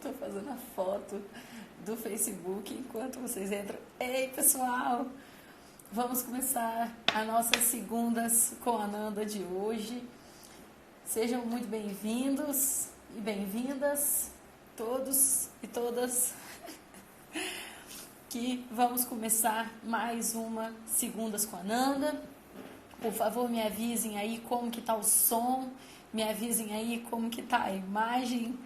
Tô fazendo a foto do Facebook enquanto vocês entram. Ei, pessoal! Vamos começar a nossa Segundas com a Ananda de hoje. Sejam muito bem-vindos e bem-vindas, todos e todas, que vamos começar mais uma Segundas com a Ananda. Por favor, me avisem aí como que tá o som, me avisem aí como que tá a imagem.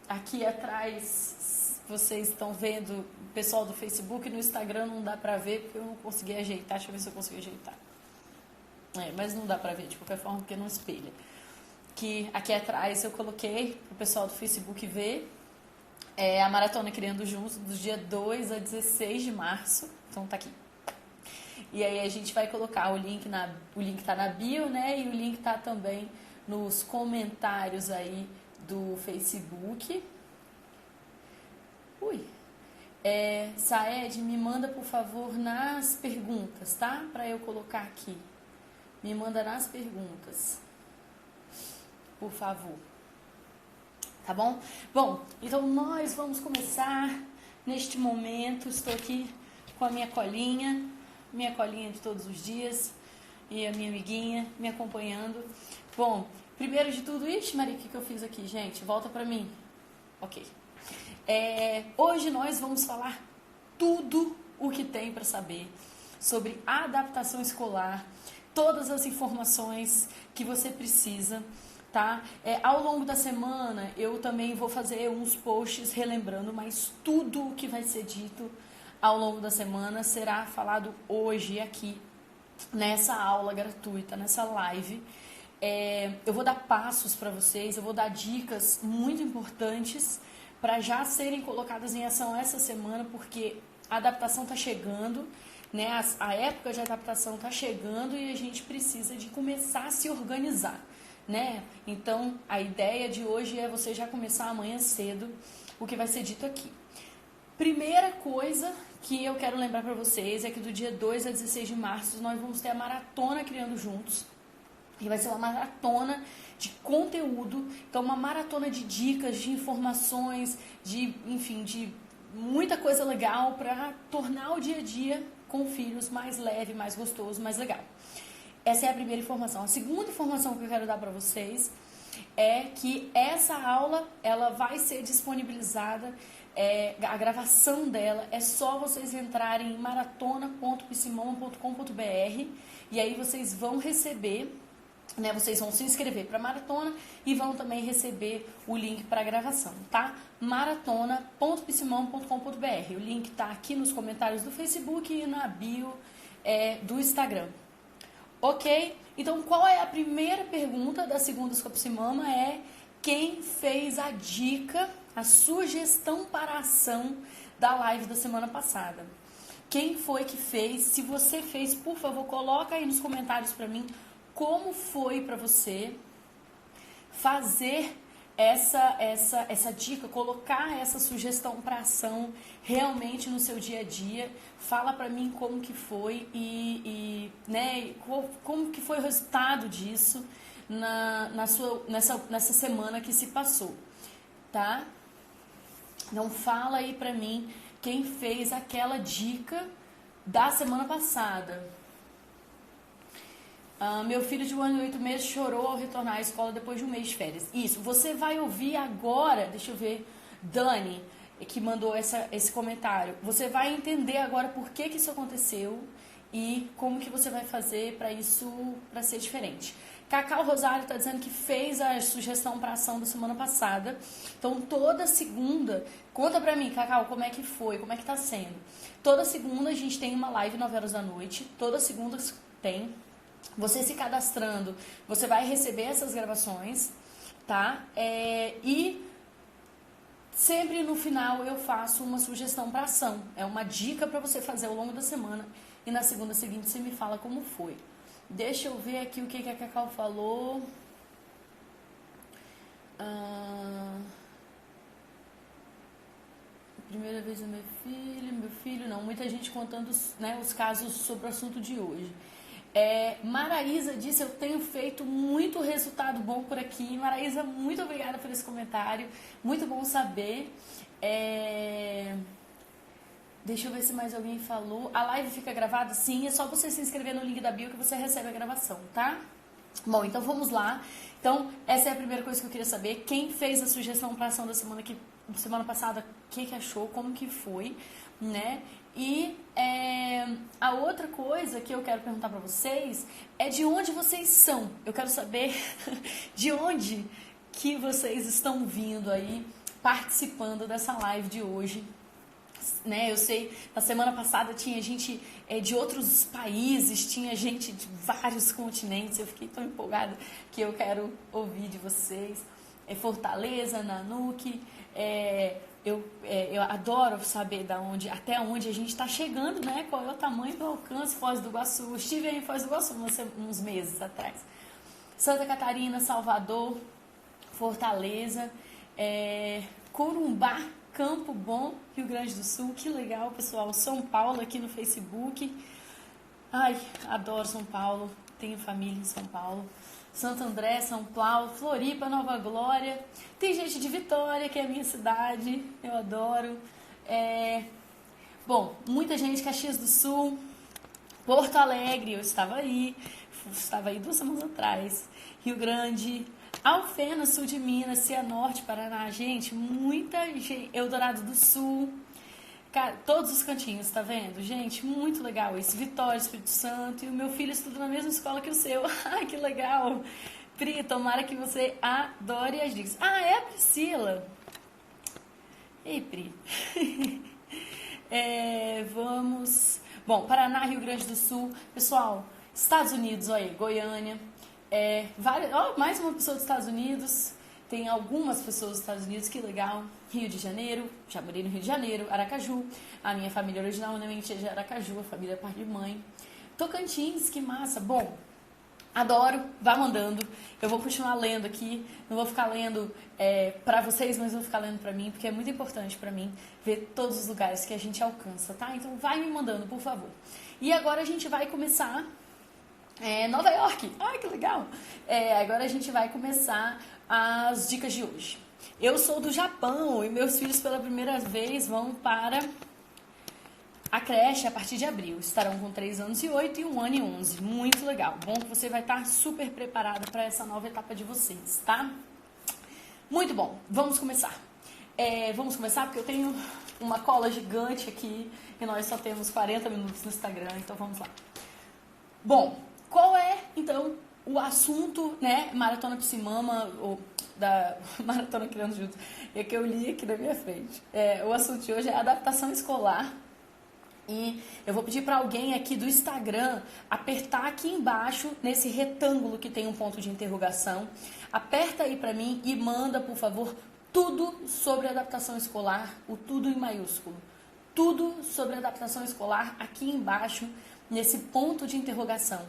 Aqui atrás vocês estão vendo o pessoal do Facebook, no Instagram não dá pra ver porque eu não consegui ajeitar. Deixa eu ver se eu consigo ajeitar. Mas não dá pra ver de qualquer forma porque não espelha. Que aqui atrás eu coloquei pro pessoal do Facebook ver a Maratona Criando Juntos do dia 2 a 16 de março. Então tá aqui. E aí a gente vai colocar o link tá na bio, né? E o link tá também nos comentários aí do Facebook. Saed, me manda por favor nas perguntas, tá? Pra eu colocar aqui. Me manda nas perguntas, por favor. Tá bom? Bom, então nós vamos começar neste momento. Estou aqui com a minha colinha de todos os dias, e a minha amiguinha me acompanhando. Bom, primeiro de tudo, Maria, o que eu fiz aqui, gente? Volta pra mim. Ok. Hoje nós vamos falar tudo o que tem para saber sobre adaptação escolar, todas as informações que você precisa, tá? Ao longo da semana eu também vou fazer uns posts relembrando, mas tudo o que vai ser dito ao longo da semana será falado hoje aqui nessa aula gratuita, nessa live. Eu vou dar passos para vocês, eu vou dar dicas muito importantes para já serem colocadas em ação essa semana, porque a adaptação está chegando, né? A época de adaptação está chegando e a gente precisa de começar a se organizar, né? Então, a ideia de hoje é você já começar amanhã cedo o que vai ser dito aqui. Primeira coisa que eu quero lembrar para vocês é que do dia 2 a 16 de março nós vamos ter a Maratona Criando Juntos. E vai ser uma maratona de conteúdo, então uma maratona de dicas, de informações, de muita coisa legal para tornar o dia a dia com filhos mais leve, mais gostoso, mais legal. Essa é a primeira informação. A segunda informação que eu quero dar para vocês é que essa aula ela vai ser disponibilizada, a gravação dela é só vocês entrarem em maratona.psimão.com.br e aí vocês vão receber, né, vocês vão se inscrever para a maratona e vão também receber o link para a gravação, tá? maratona.psimão.com.br. O link tá aqui nos comentários do Facebook e na bio do Instagram. Ok? Então, qual é a primeira pergunta da Segundas com a Psimama? Quem fez a dica, a sugestão para a ação da live da semana passada? Quem foi que fez? Se você fez, por favor, coloca aí nos comentários para mim como foi para você fazer essa dica, colocar essa sugestão para ação realmente no seu dia a dia. Fala para mim como que foi né, como que foi o resultado disso nessa semana que se passou, tá? Então fala aí para mim quem fez aquela dica da semana passada. Meu filho de 1 ano e 8 meses chorou ao retornar à escola depois de um mês de férias. Isso, você vai ouvir agora, deixa eu ver, Dani, que mandou esse comentário. Você vai entender agora por que isso aconteceu e como que você vai fazer para ser diferente. Cacau Rosário está dizendo que fez a sugestão para ação da semana passada. Então, toda segunda, conta para mim, Cacau, como é que foi, como é que tá sendo. Toda segunda a gente tem uma live 9 horas da noite, toda segunda tem. Você se cadastrando, você vai receber essas gravações, tá? E sempre no final eu faço uma sugestão para ação. É uma dica para você fazer ao longo da semana. E na segunda seguinte você me fala como foi. Deixa eu ver aqui o que a Cacau falou. Primeira vez o meu filho, não. Muita gente contando, né, os casos sobre o assunto de hoje. Maraísa disse, eu tenho feito muito resultado bom por aqui. Maraísa, muito obrigada por esse comentário. Muito bom saber. Deixa eu ver se mais alguém falou. A live fica gravada? Sim, é só você se inscrever no link da bio que você recebe a gravação, tá? Bom, então vamos lá. Então, essa é a primeira coisa que eu queria saber. Quem fez a sugestão para ação da semana passada, o que achou, como que foi, né? E a outra coisa que eu quero perguntar para vocês é de onde vocês são. Eu quero saber de onde que vocês estão vindo aí, participando dessa live de hoje. Né, eu sei, na semana passada tinha gente de outros países, tinha gente de vários continentes, eu fiquei tão empolgada que eu quero ouvir de vocês. Fortaleza, Nanuque, eu adoro saber até onde a gente está chegando, né? Qual é o tamanho do alcance. Foz do Iguaçu, estive aí em Foz do Iguaçu uns meses atrás. Santa Catarina, Salvador, Fortaleza, Corumbá, Campo Bom, Rio Grande do Sul, que legal, pessoal. São Paulo aqui no Facebook. Ai, adoro São Paulo, tenho família em São Paulo. Santo André, São Paulo, Floripa, Nova Glória. Tem gente de Vitória, que é a minha cidade, eu adoro. Bom, muita gente, Caxias do Sul, Porto Alegre, eu estava aí 2 semanas atrás. Rio Grande, Alfena, sul de Minas, Cianorte, Paraná, gente, muita gente, Eldorado do Sul, cara, todos os cantinhos, tá vendo? Gente, muito legal isso, Vitória, Espírito Santo, e o meu filho estuda na mesma escola que o seu, ai, que legal, Pri, tomara que você adore as dicas. É a Priscila. Ei, Pri. Vamos, bom, Paraná, Rio Grande do Sul, pessoal, Estados Unidos, olha aí, Goiânia, mais uma pessoa dos Estados Unidos, tem algumas pessoas dos Estados Unidos, que legal. Rio de Janeiro, já morei no Rio de Janeiro, Aracaju, a minha família originalmente é de Aracaju, a família é parte de mãe. Tocantins, que massa, bom, adoro, vá mandando, eu vou continuar lendo aqui, não vou ficar lendo pra vocês, mas vou ficar lendo pra mim, porque é muito importante pra mim ver todos os lugares que a gente alcança, tá? Então vai me mandando, por favor. E agora a gente vai começar... Nova York, ai que legal! Agora a gente vai começar as dicas de hoje. Eu sou do Japão e meus filhos pela primeira vez vão para a creche a partir de abril. Estarão com 3 anos e 8 e 1 ano e 11. Muito legal. Bom que você vai estar super preparada para essa nova etapa de vocês, tá? Muito bom. Vamos começar. Vamos começar porque eu tenho uma cola gigante aqui e nós só temos 40 minutos no Instagram, então vamos lá. Bom, qual é, então, o assunto, né, Maratona Psimama, ou da Maratona Criando Juntos, que eu li aqui na minha frente. O assunto de hoje é adaptação escolar. E eu vou pedir para alguém aqui do Instagram apertar aqui embaixo, nesse retângulo que tem um ponto de interrogação. Aperta aí para mim e manda, por favor, tudo sobre adaptação escolar, o tudo em maiúsculo. Tudo sobre adaptação escolar aqui embaixo, nesse ponto de interrogação,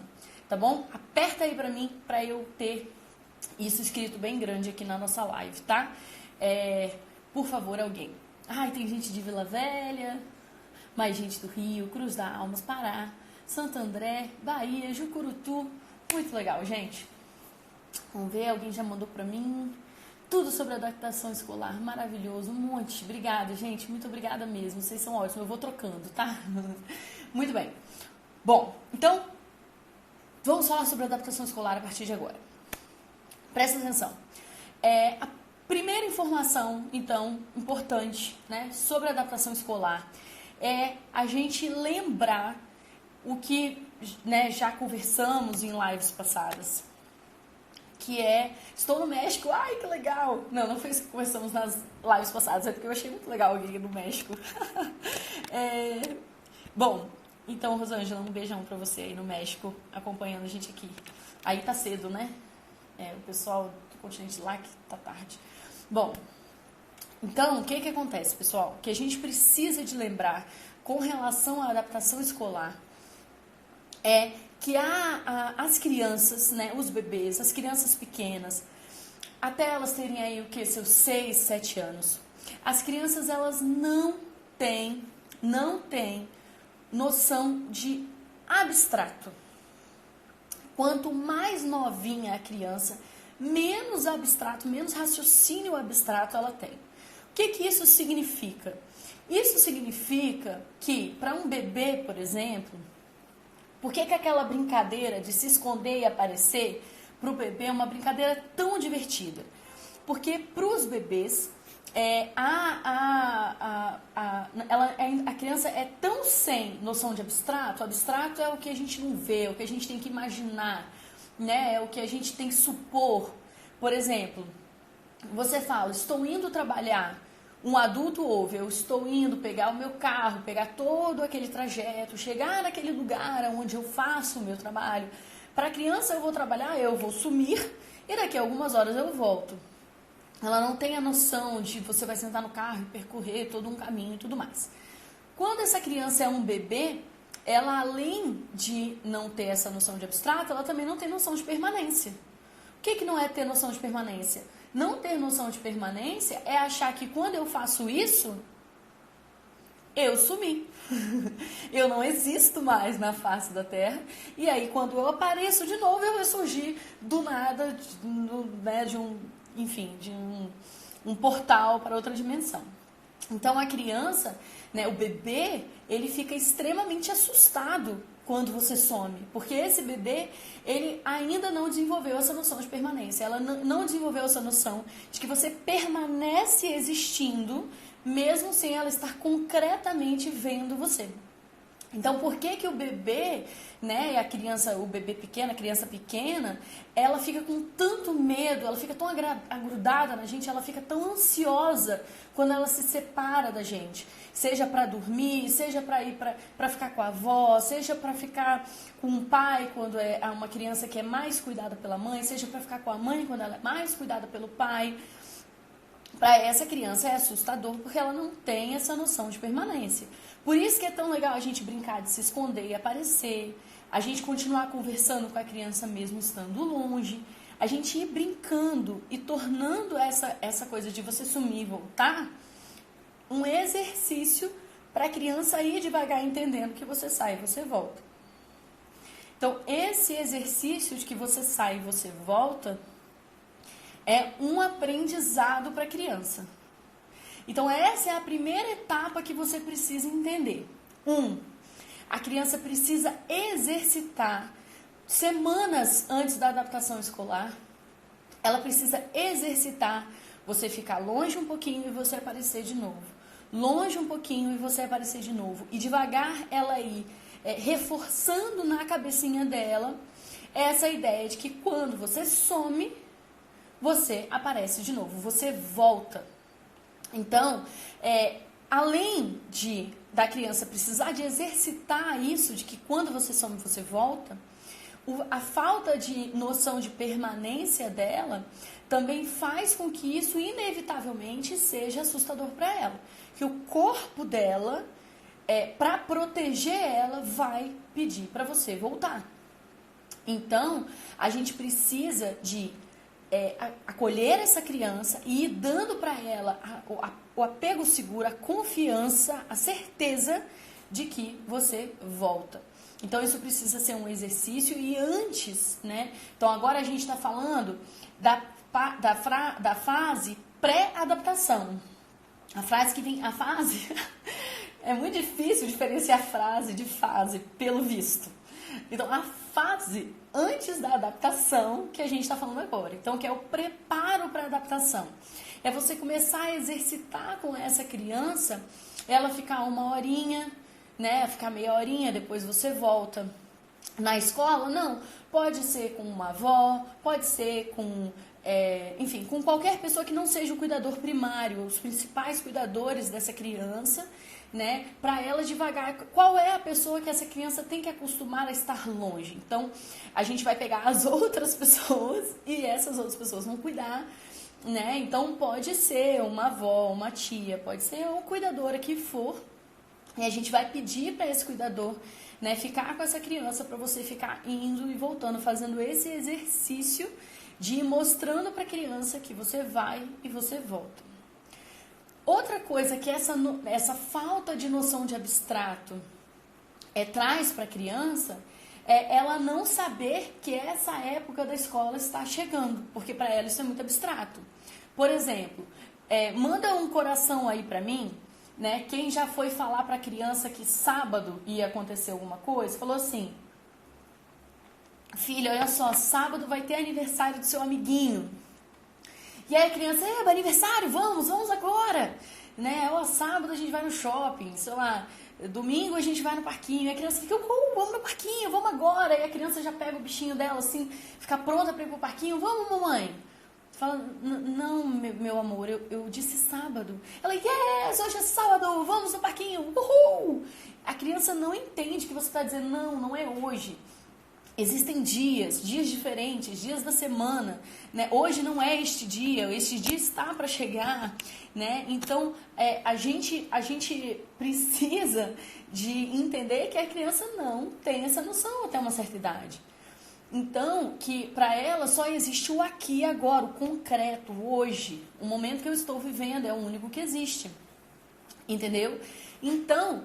tá bom? Aperta aí pra mim, pra eu ter isso escrito bem grande aqui na nossa live, tá? Por favor, alguém. Ai, tem gente de Vila Velha, mais gente do Rio, Cruz da Almas, Pará, Santo André, Bahia, Jucurutu. Muito legal, gente. Vamos ver, alguém já mandou pra mim. Tudo sobre adaptação escolar, maravilhoso, um monte. Obrigada, gente, muito obrigada mesmo. Vocês são ótimos, eu vou trocando, tá? Muito bem. Bom, então, vamos falar sobre adaptação escolar a partir de agora. Presta atenção. A primeira informação, então, importante, né, sobre adaptação escolar é a gente lembrar o que, né, já conversamos em lives passadas, que estou no México, ai, que legal! Não foi isso que conversamos nas lives passadas, é porque eu achei muito legal alguém no México. Bom... Então, Rosângela, um beijão pra você aí no México, acompanhando a gente aqui. Aí tá cedo, né? O pessoal do continente lá que tá tarde. Bom, então, o que acontece, pessoal? Que a gente precisa de lembrar com relação à adaptação escolar é que as crianças, né, os bebês, as crianças pequenas, até elas terem aí o que? Seus 6, 7 anos. As crianças, elas não têm, noção de abstrato. quanto mais novinha a criança, menos abstrato, menos raciocínio abstrato ela tem. O que que isso significa? Isso significa que, para um bebê, por exemplo, por que aquela brincadeira de se esconder e aparecer, para o bebê é uma brincadeira tão divertida? Porque para os bebês, a criança é tão sem noção de abstrato. Abstrato é o que a gente não vê, é o que a gente tem que imaginar, né? É o que a gente tem que supor. Por exemplo, você fala, estou indo trabalhar. Um adulto ouve, eu estou indo pegar o meu carro, pegar todo aquele trajeto, chegar naquele lugar onde eu faço o meu trabalho. Para a criança, eu vou trabalhar, eu vou sumir e daqui a algumas horas eu volto. Ela não tem a noção de você vai sentar no carro e percorrer todo um caminho e tudo mais. Quando essa criança é um bebê, ela além de não ter essa noção de abstrato, ela também não tem noção de permanência. O que não é ter noção de permanência? Não ter noção de permanência é achar que quando eu faço isso, eu sumi. Eu não existo mais na face da Terra. E aí, quando eu apareço de novo, eu vou surgir do nada, né, de um portal para outra dimensão. Então, a criança, né, o bebê, ele fica extremamente assustado quando você some, porque esse bebê, ele ainda não desenvolveu essa noção de permanência, ela não desenvolveu essa noção de que você permanece existindo, mesmo sem ela estar concretamente vendo você. Então, por que o bebê, né, a criança pequena, ela fica com tanto medo, ela fica tão agrudada na gente, ela fica tão ansiosa quando ela se separa da gente? Seja para dormir, seja para ir para ficar com a avó, seja para ficar com o pai quando é uma criança que é mais cuidada pela mãe, seja para ficar com a mãe quando ela é mais cuidada pelo pai. Para essa criança é assustador porque ela não tem essa noção de permanência. Por isso que é tão legal a gente brincar de se esconder e aparecer, a gente continuar conversando com a criança mesmo estando longe, a gente ir brincando e tornando essa coisa de você sumir e voltar um exercício para a criança ir devagar entendendo que você sai e você volta. Então, esse exercício de que você sai e você volta é um aprendizado para a criança. Então, essa é a primeira etapa que você precisa entender. A criança precisa exercitar semanas antes da adaptação escolar. Ela precisa exercitar você ficar longe um pouquinho e você aparecer de novo. Longe um pouquinho e você aparecer de novo. E devagar ela ir reforçando na cabecinha dela essa ideia de que quando você some, você aparece de novo, você volta. Então, além da criança precisar de exercitar isso, de que quando você some, você volta, a falta de noção de permanência dela também faz com que isso inevitavelmente seja assustador para ela. Que o corpo dela, para proteger ela, vai pedir para você voltar. Então, a gente precisa de acolher essa criança e ir dando para ela o apego seguro, a confiança, a certeza de que você volta. Então, isso precisa ser um exercício e antes, né? Então, agora a gente está falando da fase pré-adaptação. A fase é muito difícil diferenciar frase de fase, pelo visto. Então, a fase antes da adaptação que a gente está falando agora. Então, que é o preparo para a adaptação. É você começar a exercitar com essa criança, ela ficar uma horinha, né? Ficar meia horinha, depois você volta. Na escola, não. Pode ser com uma avó, pode ser com, enfim, com qualquer pessoa que não seja o cuidador primário, os principais cuidadores dessa criança, né? Para ela devagar, qual é a pessoa que essa criança tem que acostumar a estar longe? Então, a gente vai pegar as outras pessoas e essas outras pessoas vão cuidar, né? Então, pode ser uma avó, uma tia, pode ser uma cuidadora que for, e a gente vai pedir para esse cuidador, né, ficar com essa criança para você ficar indo e voltando, fazendo esse exercício de ir mostrando para a criança que você vai e você volta. Outra coisa que essa falta de noção de abstrato traz para a criança ela não saber que essa época da escola está chegando, porque para ela isso é muito abstrato. Por exemplo, manda um coração aí para mim, né? Quem já foi falar para a criança que sábado ia acontecer alguma coisa, falou assim: filha, olha só, sábado vai ter aniversário do seu amiguinho. E aí a criança, aniversário, vamos agora. Né? Ó, sábado a gente vai no shopping, sei lá, domingo a gente vai no parquinho. E a criança fica, vamos no parquinho, vamos agora. E a criança já pega o bichinho dela assim, fica pronta para ir pro parquinho, vamos, mamãe. Fala, não, meu amor, eu disse sábado. Ela, yes, hoje é sábado, vamos no parquinho, uhul. A criança não entende que você está dizendo, não é hoje. Existem dias diferentes, dias da semana, né? Hoje não é este dia está para chegar, né? Então, a gente precisa de entender que a criança não tem essa noção até uma certa idade. Então, que para ela só existe o aqui e agora, o concreto, hoje. O momento que eu estou vivendo é o único que existe, entendeu? Então,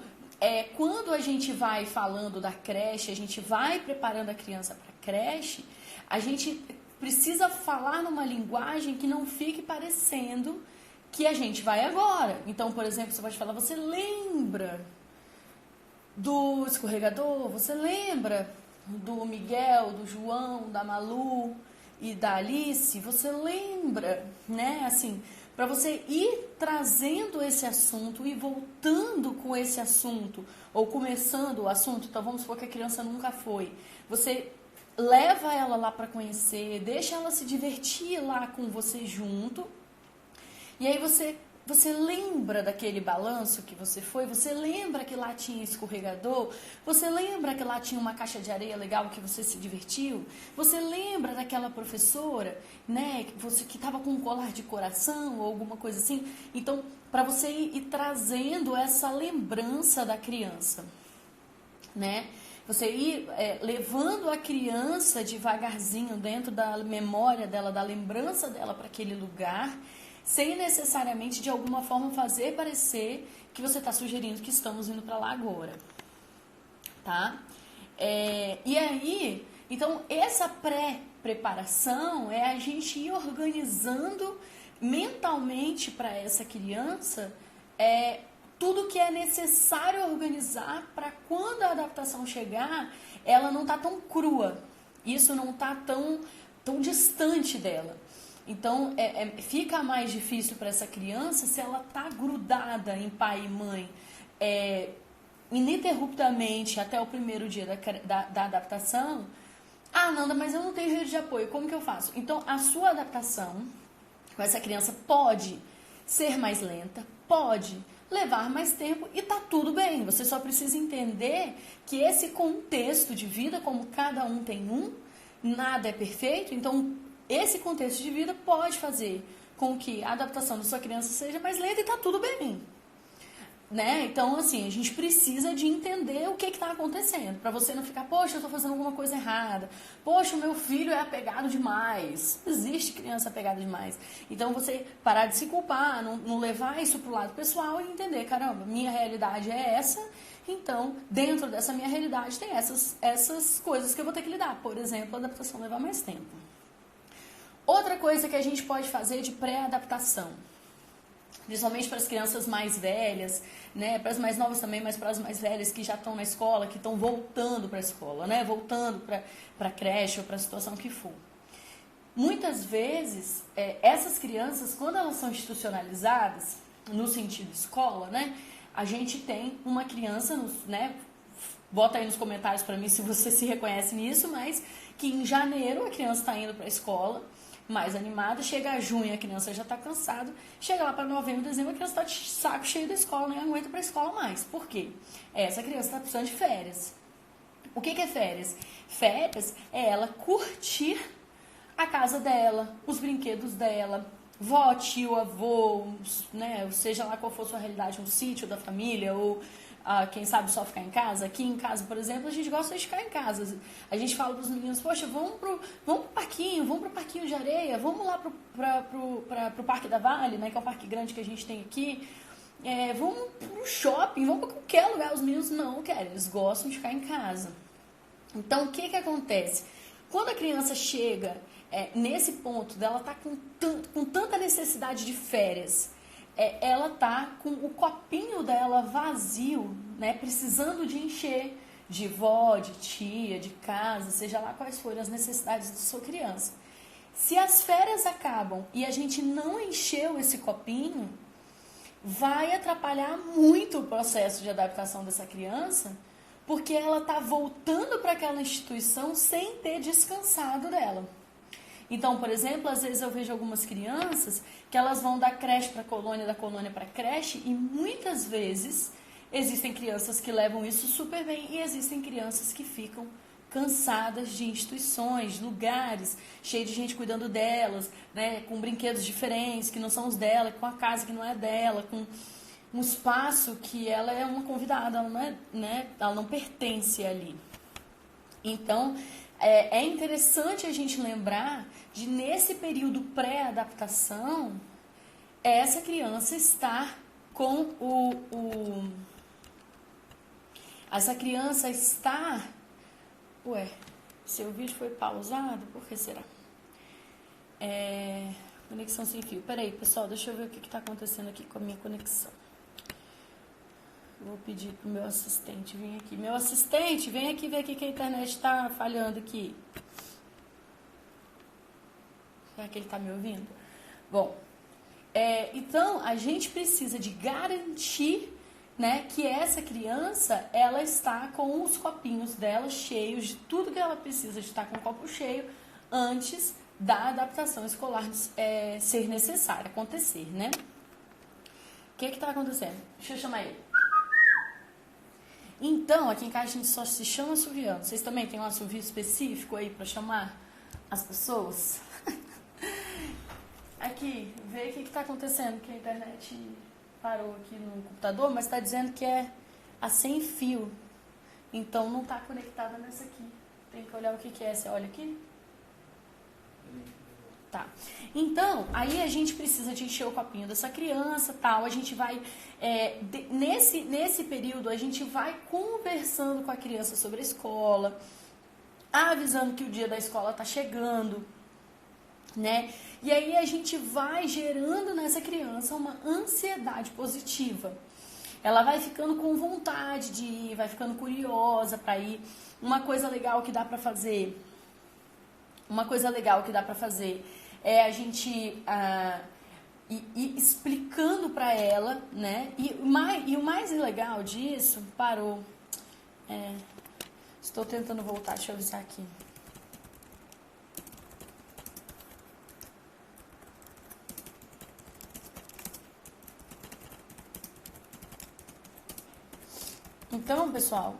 quando a gente vai falando da creche, a gente vai preparando a criança para a creche, a gente precisa falar numa linguagem que não fique parecendo que a gente vai agora. Então, por exemplo, você pode falar, você lembra do escorregador? Você lembra do Miguel, do João, da Malu e da Alice? Você lembra, né? Assim, para você ir trazendo esse assunto e voltando com esse assunto, ou começando o assunto. Então vamos supor que a criança nunca foi. Você leva ela lá para conhecer, deixa ela se divertir lá com você junto, e aí você lembra daquele balanço que você foi, você lembra que lá tinha escorregador, você lembra que lá tinha uma caixa de areia legal que você se divertiu, você lembra daquela professora, né, que estava com um colar de coração ou alguma coisa assim. Então, para você ir trazendo essa lembrança da criança, né, você ir levando a criança devagarzinho dentro da memória dela, da lembrança dela para aquele lugar, sem necessariamente de alguma forma fazer parecer que você está sugerindo que estamos indo para lá agora, tá? E aí, então essa pré-preparação é a gente ir organizando mentalmente para essa criança tudo que é necessário organizar para quando a adaptação chegar, ela não tá tão crua, isso não tá tão distante dela. Então, fica mais difícil para essa criança se ela está grudada em pai e mãe ininterruptamente até o primeiro dia da adaptação. Ah, Nanda, mas eu não tenho rede de apoio, como que eu faço? Então, a sua adaptação com essa criança pode ser mais lenta, pode levar mais tempo e tá tudo bem. Você só precisa entender que esse contexto de vida, como cada um tem nada é perfeito, então esse contexto de vida pode fazer com que a adaptação da sua criança seja mais lenta e tá tudo bem, né? Então, assim, a gente precisa de entender o que está acontecendo, para você não ficar, poxa, eu estou fazendo alguma coisa errada, poxa, o meu filho é apegado demais. Não existe criança apegada demais. Então, você parar de se culpar, não levar isso pro lado pessoal e entender, caramba, minha realidade é essa, então, dentro dessa minha realidade tem essas coisas que eu vou ter que lidar. Por exemplo, a adaptação levar mais tempo. Outra coisa que a gente pode fazer de pré-adaptação, principalmente para as crianças mais velhas, né, para as mais novas também, mas para as mais velhas que já estão na escola, que estão voltando para a escola, né, voltando para a creche ou para a situação que for. Muitas vezes, essas crianças, quando elas são institucionalizadas, no sentido escola, né, a gente tem uma criança, né, bota aí nos comentários para mim se você se reconhece nisso, mas que em janeiro a criança está indo para a escola, mais animada, chega a junho a criança já está cansada, chega lá para novembro, dezembro a criança está de saco cheio da escola, nem aguenta para a escola mais. Por quê? Essa criança está precisando de férias. O que é férias? Férias é ela curtir a casa dela, os brinquedos dela, vó, tio, avô, né, seja lá qual for a sua realidade, um sítio da família ou quem sabe só ficar em casa. Aqui em casa, por exemplo, a gente gosta de ficar em casa. A gente fala para os meninos, poxa, vamos pro parquinho, vamos pro parquinho de areia, vamos lá pro Parque da Vale, né, que é um parque grande que a gente tem aqui. Vamos pro shopping, vamos para qualquer lugar. Os meninos não querem, eles gostam de ficar em casa. Então, o que que acontece? Quando a criança chega nesse ponto dela tá com tanta necessidade de férias, ela tá com o copinho dela vazio, né, precisando de encher de vó, de tia, de casa, seja lá quais forem as necessidades da sua criança. Se as férias acabam e a gente não encheu esse copinho, vai atrapalhar muito o processo de adaptação dessa criança, porque ela está voltando para aquela instituição sem ter descansado dela. Então, por exemplo, às vezes eu vejo algumas crianças que elas vão da creche para a colônia, da colônia para a creche, e muitas vezes existem crianças que levam isso super bem e existem crianças que ficam cansadas de instituições, de lugares, cheio de gente cuidando delas, né, com brinquedos diferentes que não são os dela, com a casa que não é dela, com um espaço que ela é uma convidada, ela não, ela não pertence ali. Então, é interessante a gente lembrar de, nesse período pré-adaptação, essa criança estar com essa criança estar... Ué, seu vídeo foi pausado? Por que será? Conexão sem fio. Peraí, pessoal, deixa eu ver o que está acontecendo aqui com a minha conexão. Vou pedir pro meu assistente vir aqui. Meu assistente, vem aqui ver aqui que a internet está falhando aqui. Será que ele está me ouvindo? Bom, então a gente precisa de garantir, né, que essa criança, ela está com os copinhos dela cheios de tudo que ela precisa de estar com o copo cheio antes da adaptação escolar ser necessária, acontecer, né? O que está acontecendo? Deixa eu chamar ele. Então, aqui em casa a gente só se chama assoviando. Vocês também têm um assovio específico aí para chamar as pessoas? Aqui, vê o que está acontecendo, que a internet parou aqui no computador, mas está dizendo que é a sem fio. Então, não está conectada nessa aqui. Tem que olhar o que é. Você olha aqui? Tá. Então, aí a gente precisa de encher o copinho dessa criança, tal. A gente vai, nesse período, a gente vai conversando com a criança sobre a escola, avisando que o dia da escola tá chegando, né? E aí a gente vai gerando nessa criança uma ansiedade positiva. Ela vai ficando com vontade de ir, vai ficando curiosa para ir. Uma coisa legal que dá para fazer é a gente ir explicando para ela, né? E o mais legal disso, parou. Estou tentando voltar, deixa eu avisar aqui. Então, pessoal,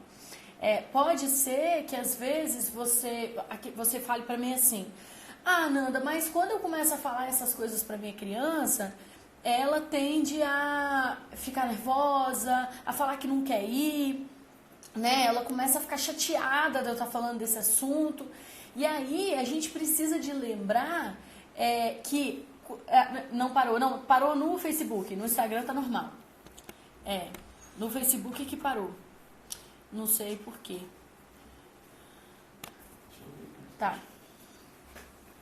pode ser que às vezes você fale para mim assim: ah, Nanda, mas quando eu começo a falar essas coisas para minha criança, ela tende a ficar nervosa, a falar que não quer ir, né? Ela começa a ficar chateada de eu estar falando desse assunto. E aí a gente precisa de lembrar que parou no Facebook, no Instagram tá normal. No Facebook que parou. Não sei por quê. Tá.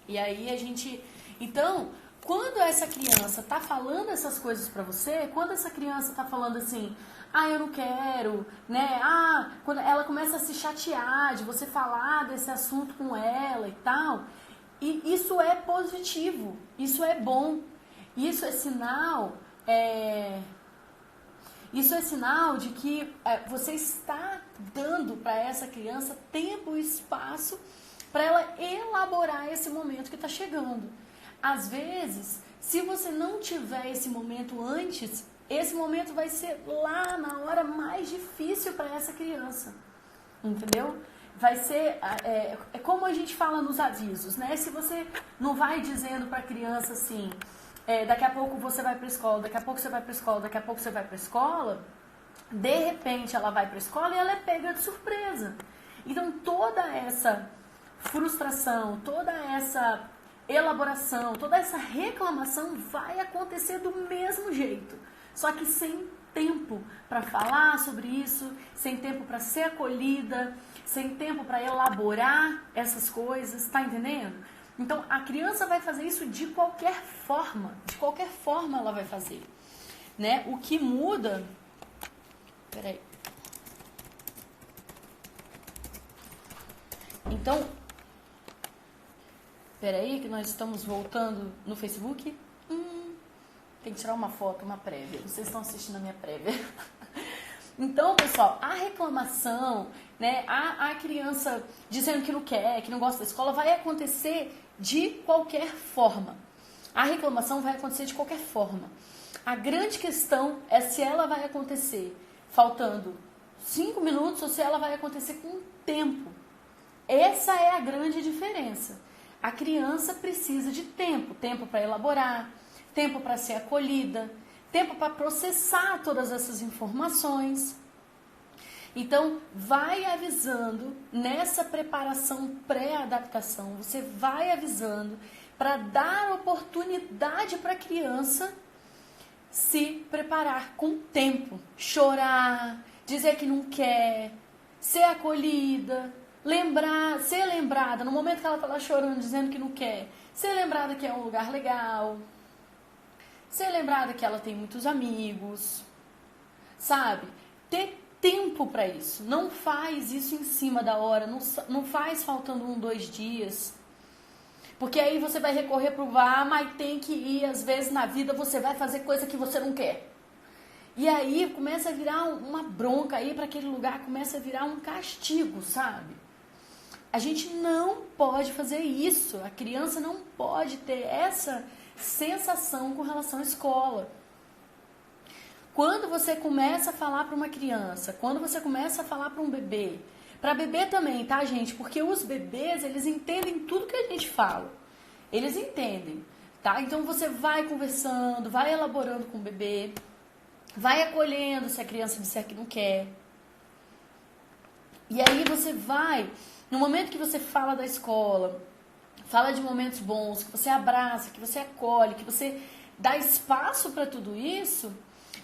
E aí a gente... Então, quando essa criança tá falando essas coisas pra você, quando essa criança tá falando assim, ah, eu não quero, né? Ah, quando ela começa a se chatear de você falar desse assunto com ela e tal, e isso é positivo, isso é bom, isso é sinal... Isso é sinal de que você está dando para essa criança tempo e espaço para ela elaborar esse momento que está chegando. Às vezes, se você não tiver esse momento antes, esse momento vai ser lá na hora mais difícil para essa criança. Entendeu? Vai ser, como a gente fala nos avisos, né? Se você não vai dizendo para a criança assim... daqui a pouco você vai para a escola, daqui a pouco você vai para a escola, daqui a pouco você vai para a escola, de repente ela vai para a escola e ela é pega de surpresa. Então toda essa frustração, toda essa elaboração, toda essa reclamação vai acontecer do mesmo jeito, só que sem tempo para falar sobre isso, sem tempo para ser acolhida, sem tempo para elaborar essas coisas, tá entendendo? Então, a criança vai fazer isso de qualquer forma ela vai fazer, né? O que muda... Peraí. Então, peraí que nós estamos voltando no Facebook. Tem que tirar uma foto, uma prévia. Vocês estão assistindo a minha prévia. Então, pessoal, a reclamação, né, a criança dizendo que não quer, que não gosta da escola, vai acontecer de qualquer forma. A reclamação vai acontecer de qualquer forma. A grande questão é se ela vai acontecer faltando 5 minutos ou se ela vai acontecer com tempo. Essa é a grande diferença. A criança precisa de tempo, tempo para elaborar, tempo para ser acolhida, tempo para processar todas essas informações. Então, vai avisando nessa preparação pré-adaptação, você vai avisando para dar oportunidade para a criança se preparar com tempo, chorar, dizer que não quer, ser acolhida, ser lembrada, no momento que ela está lá chorando, dizendo que não quer, ser lembrada que é um lugar legal, ser lembrada que ela tem muitos amigos, sabe? Ter tempo para isso. Não faz isso em cima da hora, não faz faltando 1, 2 dias. Porque aí você vai recorrer pro mas tem que ir, às vezes na vida você vai fazer coisa que você não quer. E aí começa a virar uma bronca aí para aquele lugar, começa a virar um castigo, sabe? A gente não pode fazer isso. A criança não pode ter essa sensação com relação à escola. Quando você começa a falar para uma criança, quando você começa a falar para um bebê, para bebê também, tá, gente? Porque os bebês, eles entendem tudo que a gente fala. Eles entendem, tá? Então você vai conversando, vai elaborando com o bebê, vai acolhendo se a criança disser que não quer. E aí você vai, no momento que você fala da escola, fala de momentos bons, que você abraça, que você acolhe, que você dá espaço para tudo isso,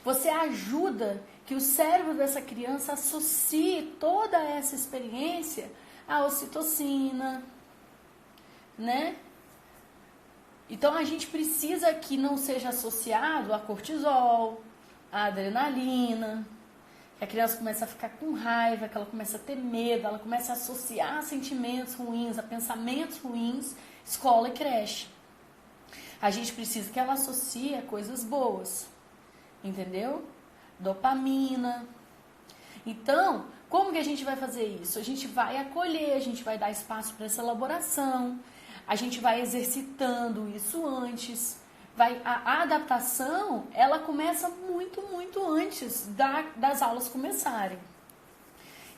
você ajuda que o cérebro dessa criança associe toda essa experiência à ocitocina, né? Então a gente precisa que não seja associado a cortisol, a adrenalina, que a criança começa a ficar com raiva, que ela começa a ter medo, ela começa a associar sentimentos ruins, a pensamentos ruins, escola e creche. A gente precisa que ela associe a coisas boas, entendeu? Dopamina. Então, como que a gente vai fazer isso? A gente vai acolher, a gente vai dar espaço para essa elaboração, a gente vai exercitando isso antes. A adaptação, ela começa muito, muito antes das aulas começarem.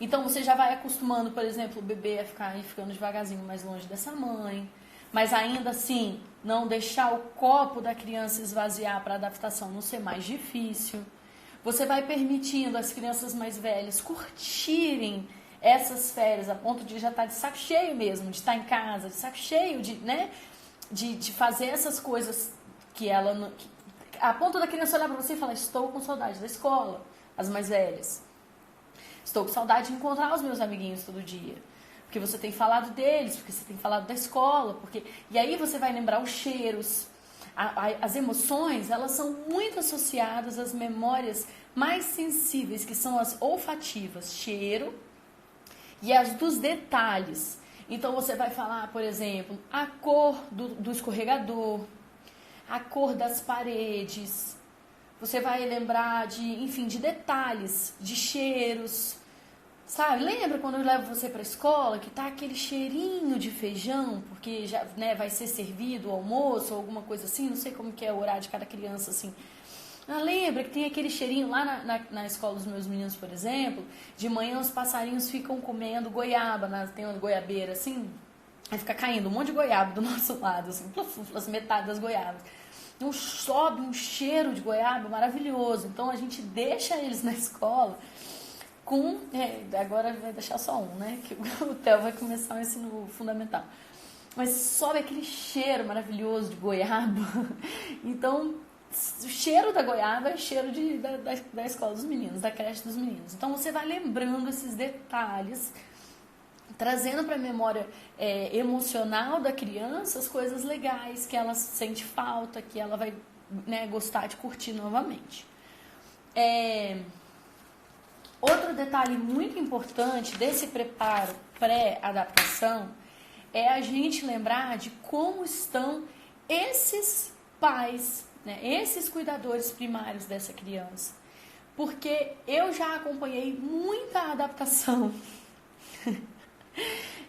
Então, você já vai acostumando, por exemplo, o bebê a ficar ficando devagarzinho mais longe dessa mãe, mas ainda assim, não deixar o copo da criança esvaziar para a adaptação não ser mais difícil. Você vai permitindo as crianças mais velhas curtirem essas férias, a ponto de já estar de saco cheio mesmo, de estar em casa, de saco cheio, de fazer essas coisas que ela... a ponto da criança olhar para você e falar, estou com saudade da escola, as mais velhas. Estou com saudade de encontrar os meus amiguinhos todo dia. Porque você tem falado deles, porque você tem falado da escola, e aí você vai lembrar os cheiros. As emoções, elas são muito associadas às memórias mais sensíveis, que são as olfativas, cheiro, e as dos detalhes. Então você vai falar, por exemplo, a cor do escorregador, a cor das paredes. Você vai lembrar de detalhes, de cheiros. Sabe, lembra quando eu levo você para a escola que tá aquele cheirinho de feijão, porque já, né, vai ser servido o almoço ou alguma coisa assim, não sei como que é o horário de cada criança, assim. Lembra que tem aquele cheirinho lá na escola dos meus meninos, por exemplo, de manhã os passarinhos ficam comendo goiaba, tem uma goiabeira assim, aí fica caindo um monte de goiaba do nosso lado, assim, as metade das goiabas. Então sobe um cheiro de goiaba maravilhoso, então a gente deixa eles na escola agora vai deixar só um, né? Que o Theo vai começar o ensino fundamental. Mas sobe aquele cheiro maravilhoso de goiaba. Então, o cheiro da goiaba é cheiro da escola dos meninos, da creche dos meninos. Então você vai lembrando esses detalhes, trazendo para a memória emocional da criança as coisas legais que ela sente falta, que ela vai, né, gostar de curtir novamente. Outro detalhe muito importante desse preparo pré-adaptação é a gente lembrar de como estão esses pais, né, esses cuidadores primários dessa criança. Porque eu já acompanhei muita adaptação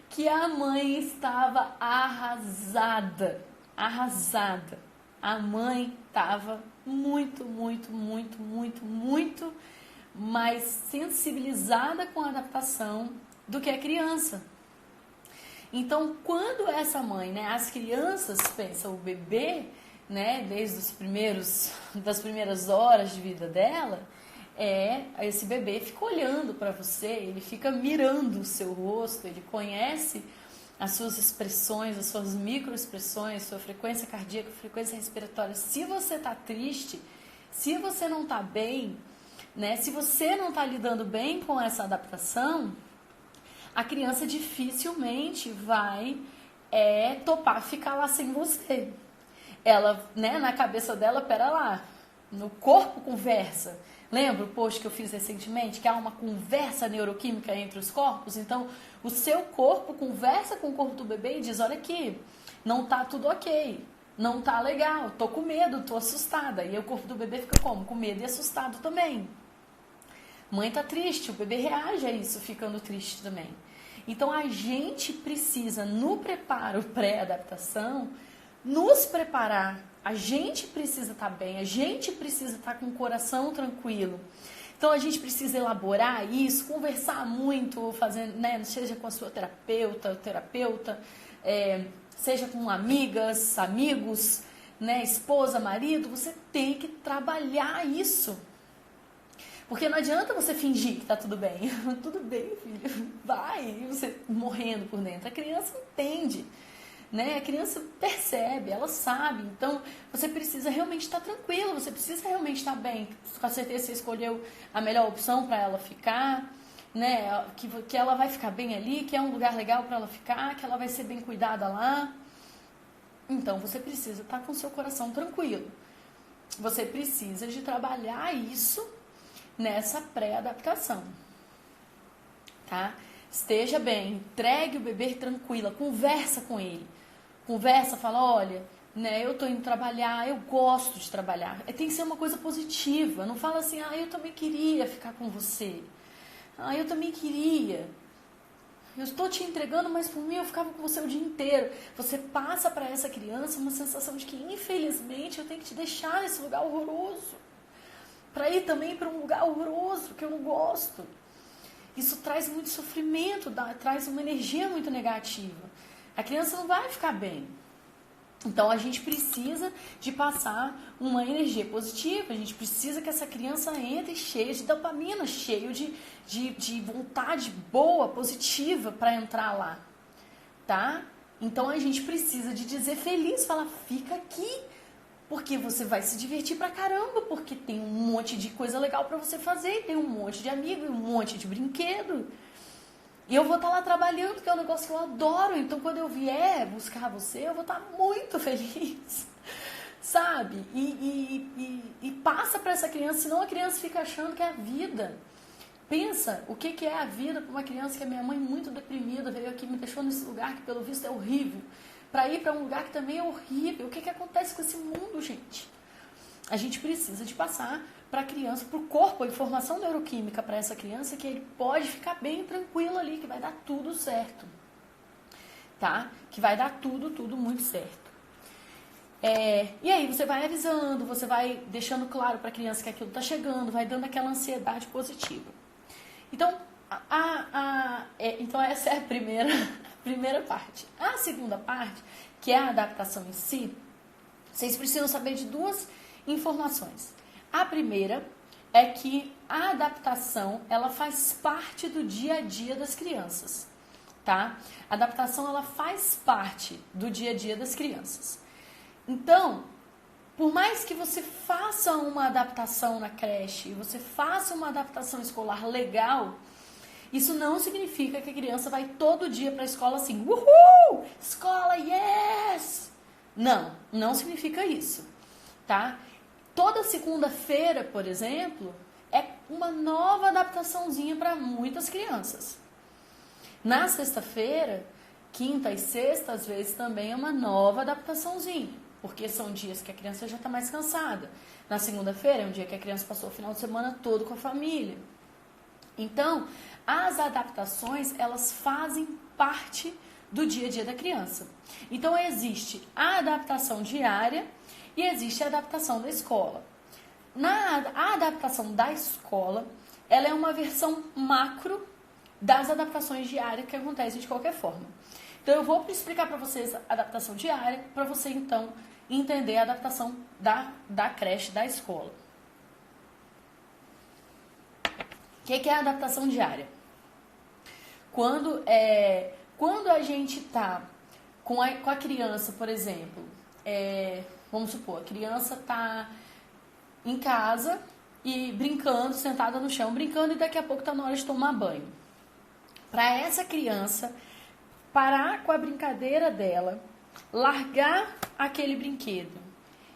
que a mãe estava arrasada. A mãe estava muito mais sensibilizada com a adaptação do que a criança. Então, quando essa mãe, né, as crianças pensam, o bebê, né, desde das primeiras horas de vida dela, esse bebê fica olhando para você, ele fica mirando o seu rosto, ele conhece as suas expressões, as suas microexpressões, sua frequência cardíaca, frequência respiratória. Se você está triste, se você não está bem, né, se você não está lidando bem com essa adaptação, a criança dificilmente vai topar ficar lá sem você. Ela, né, na cabeça dela, pera lá, no corpo conversa. Lembra o post que eu fiz recentemente, que há uma conversa neuroquímica entre os corpos? Então, o seu corpo conversa com o corpo do bebê e diz, olha aqui, não tá tudo ok, não tá legal, tô com medo, tô assustada. E aí o corpo do bebê fica como? Com medo e assustado também. Mãe tá triste, o bebê reage a isso ficando triste também. Então, a gente precisa, no preparo pré-adaptação, nos preparar. A gente precisa estar bem, a gente precisa estar com o coração tranquilo. Então, a gente precisa elaborar isso, conversar muito, fazendo, né, seja com a sua terapeuta, seja com amigas, amigos, né, esposa, marido. Você tem que trabalhar isso. Porque não adianta você fingir que tá tudo bem. Tudo bem, filho. Vai. Você morrendo por dentro. A criança entende, né? A criança percebe, ela sabe. Então, você precisa realmente estar tranquilo. Você precisa realmente estar bem. Com certeza você escolheu a melhor opção para ela ficar, né? Que ela vai ficar bem ali, que é um lugar legal para ela ficar, que ela vai ser bem cuidada lá. Então, você precisa estar com o seu coração tranquilo. Você precisa de trabalhar isso nessa pré-adaptação, tá? Esteja bem, entregue o bebê tranquila, conversa com ele. Conversa, fala, olha, né, eu tô indo trabalhar, eu gosto de trabalhar. Tem que ser uma coisa positiva, não fala assim, eu também queria ficar com você. Eu também queria. Eu estou te entregando, mas por mim eu ficava com você o dia inteiro. Você passa para essa criança uma sensação de que, infelizmente, eu tenho que te deixar nesse lugar horroroso. Para ir também para um lugar horroroso, que eu não gosto. Isso traz muito sofrimento, traz uma energia muito negativa. A criança não vai ficar bem. Então, a gente precisa de passar uma energia positiva. A gente precisa que essa criança entre cheia de dopamina, cheio de vontade boa, positiva para entrar lá. Tá? Então, a gente precisa de dizer feliz, falar, fica aqui. Porque você vai se divertir pra caramba, porque tem um monte de coisa legal pra você fazer, tem um monte de amigo, um monte de brinquedo. E eu vou estar lá trabalhando, que é um negócio que eu adoro. Então, quando eu vier buscar você, eu vou estar muito feliz, sabe? E passa pra essa criança, senão a criança fica achando que é a vida. Pensa, o que é a vida pra uma criança que a minha mãe muito deprimida veio aqui, me deixou nesse lugar que pelo visto é horrível. Para ir para um lugar que também é horrível. O que acontece com esse mundo, gente? A gente precisa de passar para a criança, para o corpo, a informação neuroquímica para essa criança, que ele pode ficar bem tranquilo ali, que vai dar tudo certo. Tá? Que vai dar tudo muito certo. E aí você vai avisando, você vai deixando claro para a criança que aquilo está chegando, vai dando aquela ansiedade positiva. Então, então essa é a primeira parte. A segunda parte, que é a adaptação em si, vocês precisam saber de duas informações. A primeira é que a adaptação, ela faz parte do dia a dia das crianças, tá? A adaptação, ela faz parte do dia a dia das crianças. Então, Por mais que você faça uma adaptação na creche, você faça uma adaptação escolar legal, isso não significa que a criança vai todo dia para a escola assim, uhul, escola, yes! Não, não significa isso, tá? Toda segunda-feira, por exemplo, é uma nova adaptaçãozinha para muitas crianças. Na sexta-feira, quinta e sexta, às vezes também é uma nova adaptaçãozinha, porque são dias que a criança já está mais cansada. Na segunda-feira é um dia que a criança passou o final de semana todo com a família. Então, as adaptações, elas fazem parte do dia a dia da criança. Então, existe a adaptação diária e existe a adaptação da escola. A adaptação da escola, ela é uma versão macro das adaptações diárias que acontecem de qualquer forma. Então, eu vou explicar para vocês a adaptação diária, para você, então, entender a adaptação da creche, da escola. O que é a adaptação diária? Quando a gente está com a criança, por exemplo, vamos supor, a criança está em casa e brincando, sentada no chão, brincando, e daqui a pouco está na hora de tomar banho. Para essa criança parar com a brincadeira dela, largar aquele brinquedo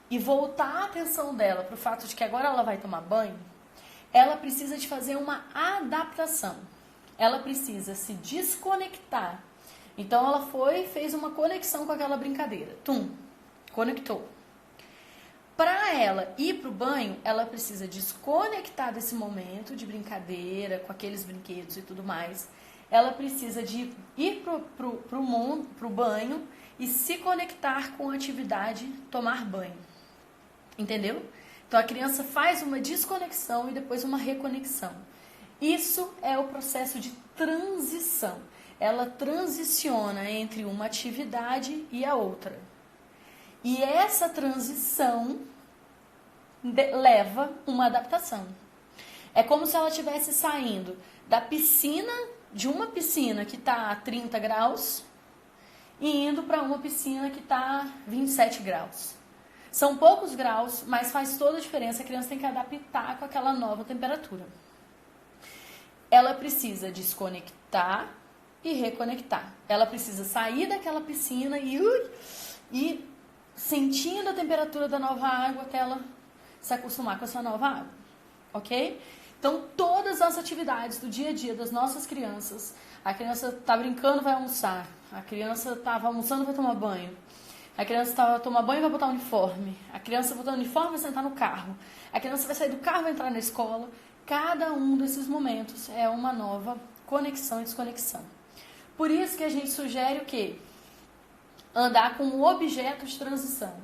e voltar a atenção dela para o fato de que agora ela vai tomar banho, ela precisa de fazer uma adaptação. Ela precisa se desconectar. Então ela fez uma conexão com aquela brincadeira. Conectou. Para ela ir para o banho, ela precisa desconectar desse momento de brincadeira, com aqueles brinquedos e tudo mais. Ela precisa de ir pro banho e se conectar com a atividade tomar banho. Entendeu? Então a criança faz uma desconexão e depois uma reconexão. Isso é o processo de transição. Ela transiciona entre uma atividade e a outra. E essa transição leva uma adaptação. É como se ela estivesse saindo da piscina, de uma piscina que está a 30 graus, e indo para uma piscina que está a 27 graus. São poucos graus, mas faz toda a diferença. A criança tem que adaptar com aquela nova temperatura. Ela precisa desconectar e reconectar. Ela precisa sair daquela piscina e sentindo a temperatura da nova água até ela se acostumar com essa nova água. Ok? Então, todas as atividades do dia a dia das nossas crianças, a criança está brincando, vai almoçar. A criança estava almoçando, vai tomar banho. A criança vai tomar banho e vai botar o uniforme. A criança vai botar o uniforme e vai sentar no carro. A criança vai sair do carro e vai entrar na escola. Cada um desses momentos é uma nova conexão e desconexão. Por isso que a gente sugere o quê? Andar com um objeto de transição.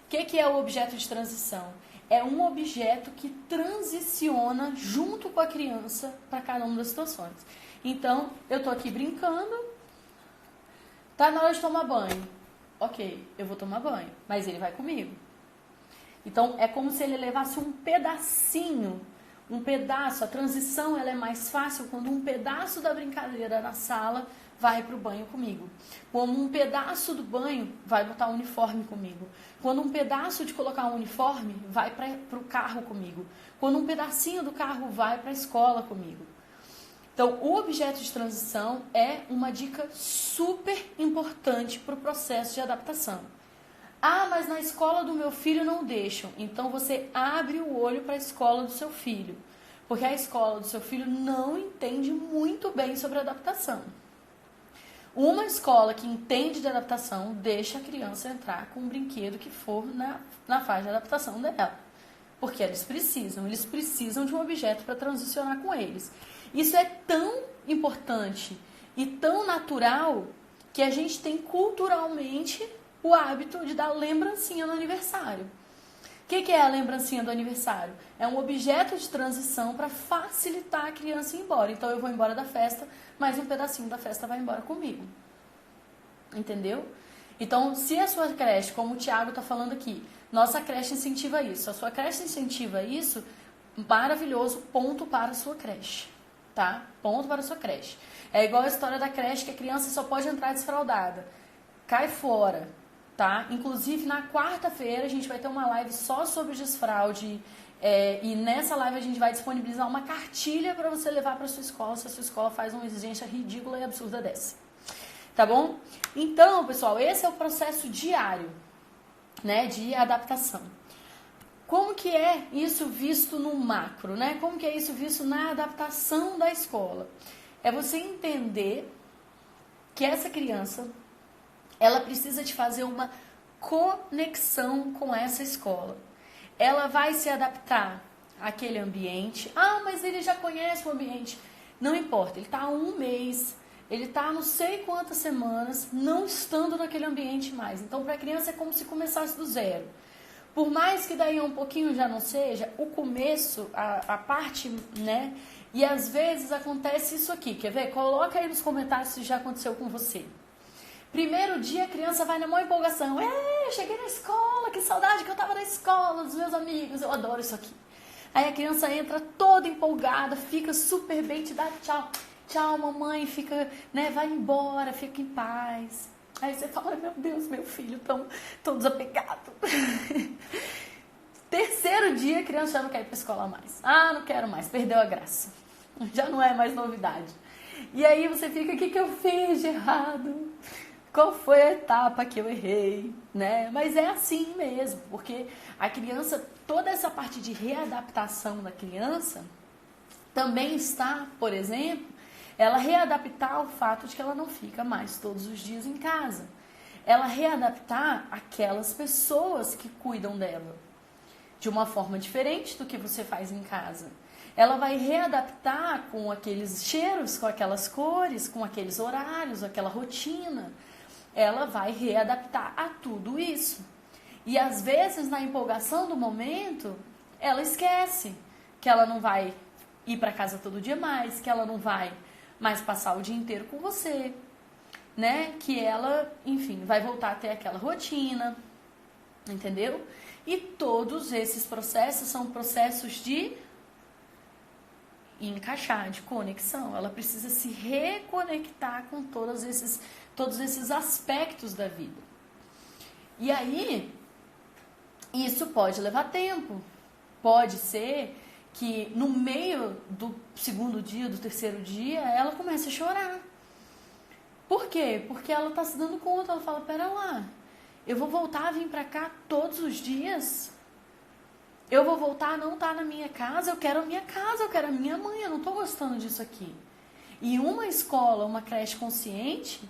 O que é o objeto de transição? É um objeto que transiciona junto com a criança para cada uma das situações. Então, eu estou aqui brincando, tá na hora de tomar banho. Ok, eu vou tomar banho, mas ele vai comigo. Então, é como se ele levasse um pedacinho, um pedaço. A transição ela é mais fácil quando um pedaço da brincadeira na sala vai para o banho comigo. Quando um pedaço do banho vai botar um uniforme comigo. Quando um pedaço de colocar um uniforme vai para o carro comigo. Quando um pedacinho do carro vai para a escola comigo. Então, o objeto de transição é uma dica super importante para o processo de adaptação. Ah, mas na escola do meu filho não deixam. Então, você abre o olho para a escola do seu filho. Porque a escola do seu filho não entende muito bem sobre adaptação. Uma escola que entende de adaptação deixa a criança entrar com um brinquedo que for na fase de adaptação dela. Porque eles precisam de um objeto para transicionar com eles. Isso é tão importante e tão natural que a gente tem culturalmente o hábito de dar lembrancinha no aniversário. O que é a lembrancinha do aniversário? É um objeto de transição para facilitar a criança ir embora. Então eu vou embora da festa, mas um pedacinho da festa vai embora comigo. Entendeu? Então, se a sua creche, como o Thiago está falando aqui, nossa creche incentiva isso, a sua creche incentiva isso, maravilhoso, ponto para a sua creche. Tá? Ponto para a sua creche. É igual a história da creche que a criança só pode entrar desfraldada. Cai fora. tá? Inclusive, na quarta-feira, a gente vai ter uma live só sobre desfraude. E nessa live a gente vai disponibilizar uma cartilha para você levar para sua escola, se a sua escola faz uma exigência ridícula e absurda dessa. Tá bom? Então, pessoal, esse é o processo diário, né, de adaptação. Como que é isso visto no macro, né? Como que é isso visto na adaptação da escola? É você entender que essa criança, ela precisa de fazer uma conexão com essa escola. Ela vai se adaptar àquele ambiente. Ah, mas ele já conhece o ambiente. Não importa, ele está há 1 mês, ele está há não sei quantas semanas não estando naquele ambiente mais. Então, para a criança é como se começasse do zero. Por mais que daí um pouquinho já não seja, o começo, a parte, né? E às vezes acontece isso aqui, quer ver? Coloca aí nos comentários se já aconteceu com você. Primeiro dia a criança vai na maior empolgação. Eu cheguei na escola, que saudade que eu tava na escola, dos meus amigos, eu adoro isso aqui. Aí a criança entra toda empolgada, fica super bem, te dá tchau. Tchau, mamãe, fica, né, vai embora, fica em paz. Aí você fala, meu Deus, meu filho tão desapegado. Terceiro dia a criança já não quer ir pra escola mais. Ah, não quero mais, perdeu a graça. Já não é mais novidade. E aí você fica, o que eu fiz de errado? Qual foi a etapa que eu errei, né? Mas é assim mesmo, porque a criança, toda essa parte de readaptação da criança também está, por exemplo, ela readaptar ao fato de que ela não fica mais todos os dias em casa. Ela readaptar aquelas pessoas que cuidam dela de uma forma diferente do que você faz em casa. Ela vai readaptar com aqueles cheiros, com aquelas cores, com aqueles horários, aquela rotina. Ela vai readaptar a tudo isso. E às vezes, na empolgação do momento, ela esquece que ela não vai ir para casa todo dia mais, que ela não vai mais passar o dia inteiro com você, né? Que ela, enfim, vai voltar a ter aquela rotina, entendeu? E todos esses processos são processos de encaixar, de conexão. Ela precisa se reconectar com todos esses aspectos da vida. E aí, isso pode levar tempo. Pode ser que no meio do segundo dia, do terceiro dia, ela comece a chorar. Por quê? Porque ela está se dando conta, ela fala, pera lá, eu vou voltar a vir para cá todos os dias? Eu vou voltar a não estar na minha casa, eu quero a minha casa, eu quero a minha mãe, eu não estou gostando disso aqui. E uma escola, uma creche consciente,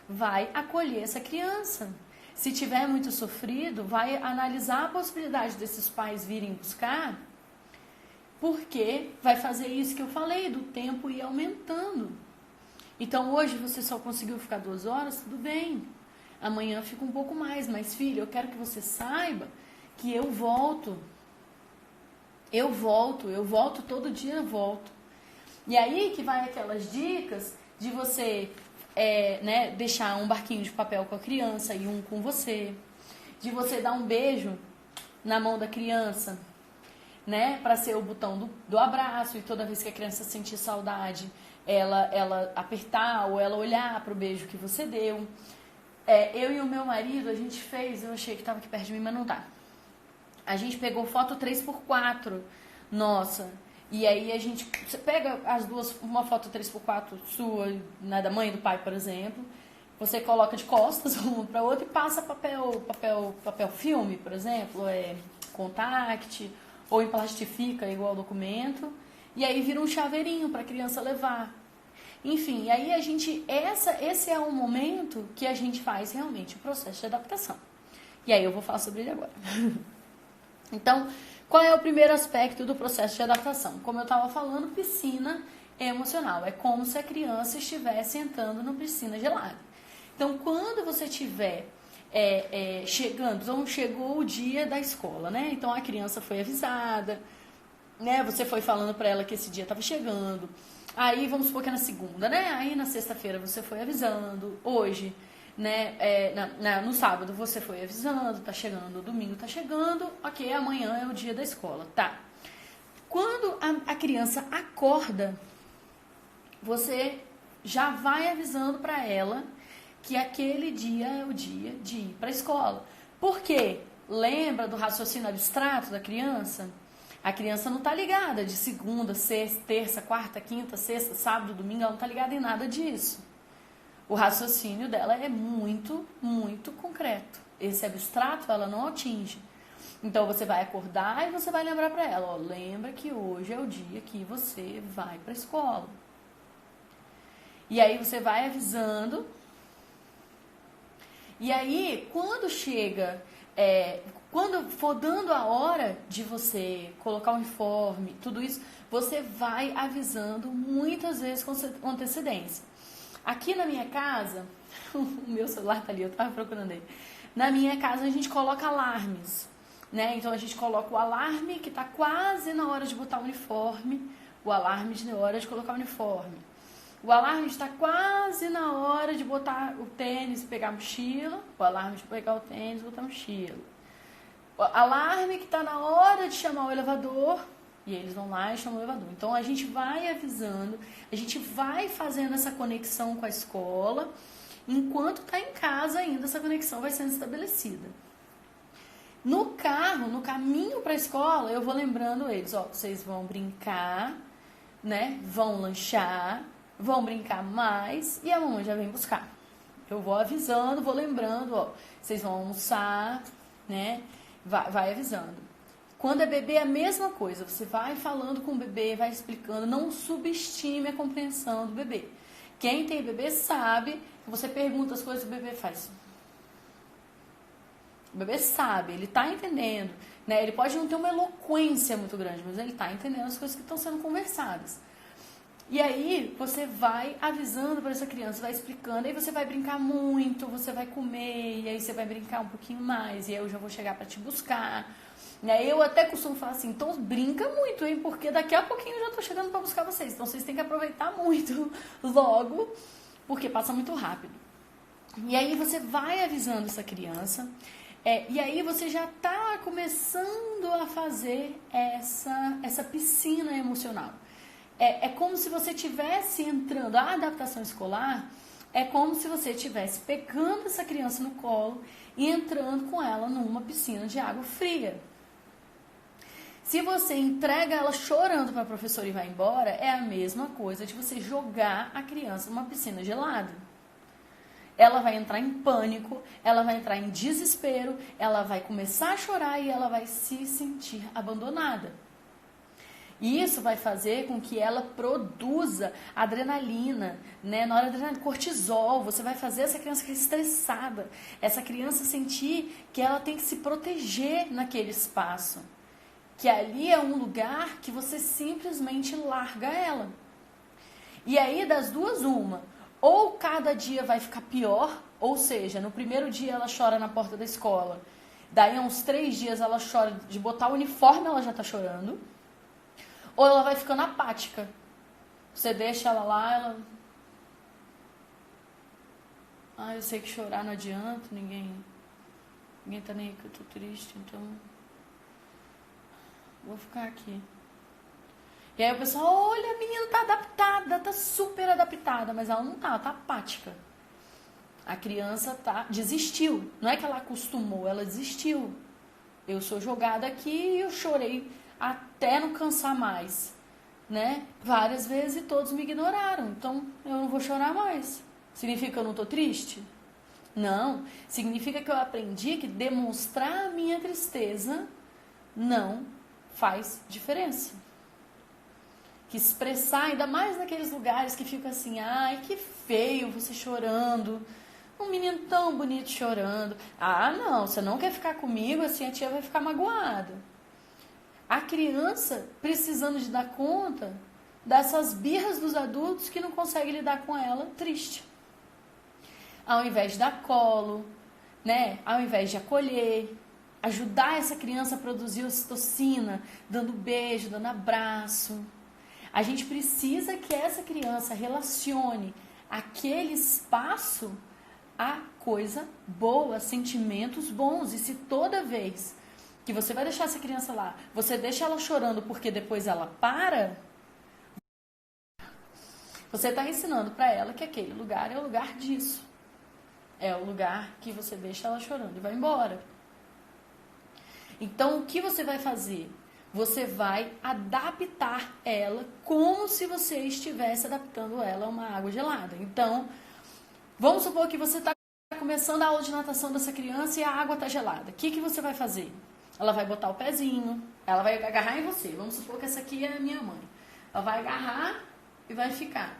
vai acolher essa criança. Se tiver muito sofrido, vai analisar a possibilidade desses pais virem buscar, porque vai fazer isso que eu falei, do tempo ir aumentando. Então hoje você só conseguiu ficar 2 horas, tudo bem. Amanhã fica um pouco mais, mas filho, eu quero que você saiba que eu volto. Eu volto, todo dia eu volto. E aí que vai aquelas dicas de você né, deixar um barquinho de papel com a criança e um com você. De você dar um beijo na mão da criança, né, para ser o botão do abraço, e toda vez que a criança sentir saudade, ela apertar ou ela olhar para o beijo que você deu. Eu e o meu marido, a gente fez, eu achei que estava aqui perto de mim, mas não tá. A gente pegou foto 3x4, nossa, e aí a gente pega as duas, uma foto 3x4 sua, né, da mãe e do pai, por exemplo, você coloca de costas uma para outra e passa papel filme, por exemplo, contact, ou emplastifica igual o documento, e aí vira um chaveirinho para a criança levar. Enfim, e aí a gente, esse é um momento que a gente faz realmente o processo de adaptação. E aí eu vou falar sobre ele agora. Então, qual é o primeiro aspecto do processo de adaptação? Como eu estava falando, piscina emocional. É como se a criança estivesse entrando numa piscina gelada. Então, quando você estiver chegando, então chegou o dia da escola, né? Então, a criança foi avisada, né? Você foi falando para ela que esse dia estava chegando. Aí, vamos supor que é na segunda, né? Aí, na sexta-feira, você foi avisando. Hoje, né? No sábado, você foi avisando, tá chegando. Domingo tá chegando. Ok, amanhã é o dia da escola, tá? Quando a criança acorda, você já vai avisando para ela que aquele dia é o dia de ir para a escola. Por quê? Lembra do raciocínio abstrato da criança? A criança não está ligada de segunda, sexta, terça, quarta, quinta, sexta, sábado, domingo, ela não está ligada em nada disso. O raciocínio dela é muito, muito concreto. Esse abstrato ela não atinge. Então você vai acordar e você vai lembrar para ela, ó, lembra que hoje é o dia que você vai para a escola. E aí você vai avisando. E aí, quando chega, quando for dando a hora de você colocar o uniforme, tudo isso, você vai avisando muitas vezes com antecedência. Aqui na minha casa, o meu celular tá ali, eu tava procurando ele. Na minha casa a gente coloca alarmes, né? Então a gente coloca o alarme que tá quase na hora de botar o uniforme, o alarme de hora de colocar o uniforme. O alarme está quase na hora de botar o tênis e pegar a mochila. O alarme de pegar o tênis e botar a mochila. O alarme que está na hora de chamar o elevador. E eles vão lá e chamam o elevador. Então, a gente vai avisando, a gente vai fazendo essa conexão com a escola. Enquanto está em casa ainda, essa conexão vai sendo estabelecida. No carro, no caminho para a escola, eu vou lembrando eles. Ó, vocês vão brincar, né? Vão lanchar. Vão brincar mais e a mamãe já vem buscar. Eu vou avisando, vou lembrando, ó, vocês vão almoçar, né? Vai avisando. Quando é bebê, é a mesma coisa. Você vai falando com o bebê, vai explicando. Não subestime a compreensão do bebê. Quem tem bebê sabe que você pergunta as coisas, o bebê faz. O bebê sabe, ele tá entendendo, né? Ele pode não ter uma eloquência muito grande, mas ele tá entendendo as coisas que estão sendo conversadas. E aí, você vai avisando para essa criança, vai explicando, aí você vai brincar muito, você vai comer, e aí você vai brincar um pouquinho mais, e aí eu já vou chegar para te buscar. E aí eu até costumo falar assim, então brinca muito, hein, porque daqui a pouquinho eu já tô chegando para buscar vocês. Então vocês têm que aproveitar muito logo, porque passa muito rápido. E aí você vai avisando essa criança, e aí você já tá começando a fazer essa piscina emocional. É como se você estivesse entrando, a adaptação escolar é como se você estivesse pegando essa criança no colo e entrando com ela numa piscina de água fria. Se você entrega ela chorando para a professora e vai embora, é a mesma coisa de você jogar a criança numa piscina gelada. Ela vai entrar em pânico, ela vai entrar em desespero, ela vai começar a chorar e ela vai se sentir abandonada. E isso vai fazer com que ela produza adrenalina, né? Na hora adrenalina, cortisol, você vai fazer essa criança ficar estressada, essa criança sentir que ela tem que se proteger naquele espaço, que ali é um lugar que você simplesmente larga ela. E aí, das duas, uma, ou cada dia vai ficar pior, ou seja, no primeiro dia ela chora na porta da escola, daí a uns 3 dias ela chora de botar o uniforme, ela já tá chorando. Ou ela vai ficando apática. Você deixa ela lá, ela... eu sei que chorar não adianta, ninguém tá nem aí que eu tô triste, então... vou ficar aqui. E aí o pessoal, olha, a menina tá adaptada, tá super adaptada, mas ela não tá, ela tá apática. A criança desistiu. Não é que ela acostumou, ela desistiu. Eu sou jogada aqui e eu chorei até não cansar mais, né? Várias vezes e todos me ignoraram. Então, eu não vou chorar mais. Significa que eu não tô triste? Não. Significa que eu aprendi que demonstrar a minha tristeza não faz diferença. Que expressar, ainda mais naqueles lugares que fica assim, ai, que feio você chorando. Um menino tão bonito chorando. Ah, não, você não quer ficar comigo, assim a tia vai ficar magoada. A criança precisando de dar conta dessas birras dos adultos que não conseguem lidar com ela triste. Ao invés de dar colo, né? Ao invés de acolher, ajudar essa criança a produzir ocitocina, dando beijo, dando abraço. A gente precisa que essa criança relacione aquele espaço a coisa boa, sentimentos bons. E se toda vez que você vai deixar essa criança lá, você deixa ela chorando porque depois ela para, você está ensinando para ela que aquele lugar é o lugar disso. É o lugar que você deixa ela chorando e vai embora. Então, o que você vai fazer? Você vai adaptar ela como se você estivesse adaptando ela a uma água gelada. Então, vamos supor que você está começando a aula de natação dessa criança e a água está gelada. O que você vai fazer? Ela vai botar o pezinho, ela vai agarrar em você. Vamos supor que essa aqui é a minha mãe. Ela vai agarrar e vai ficar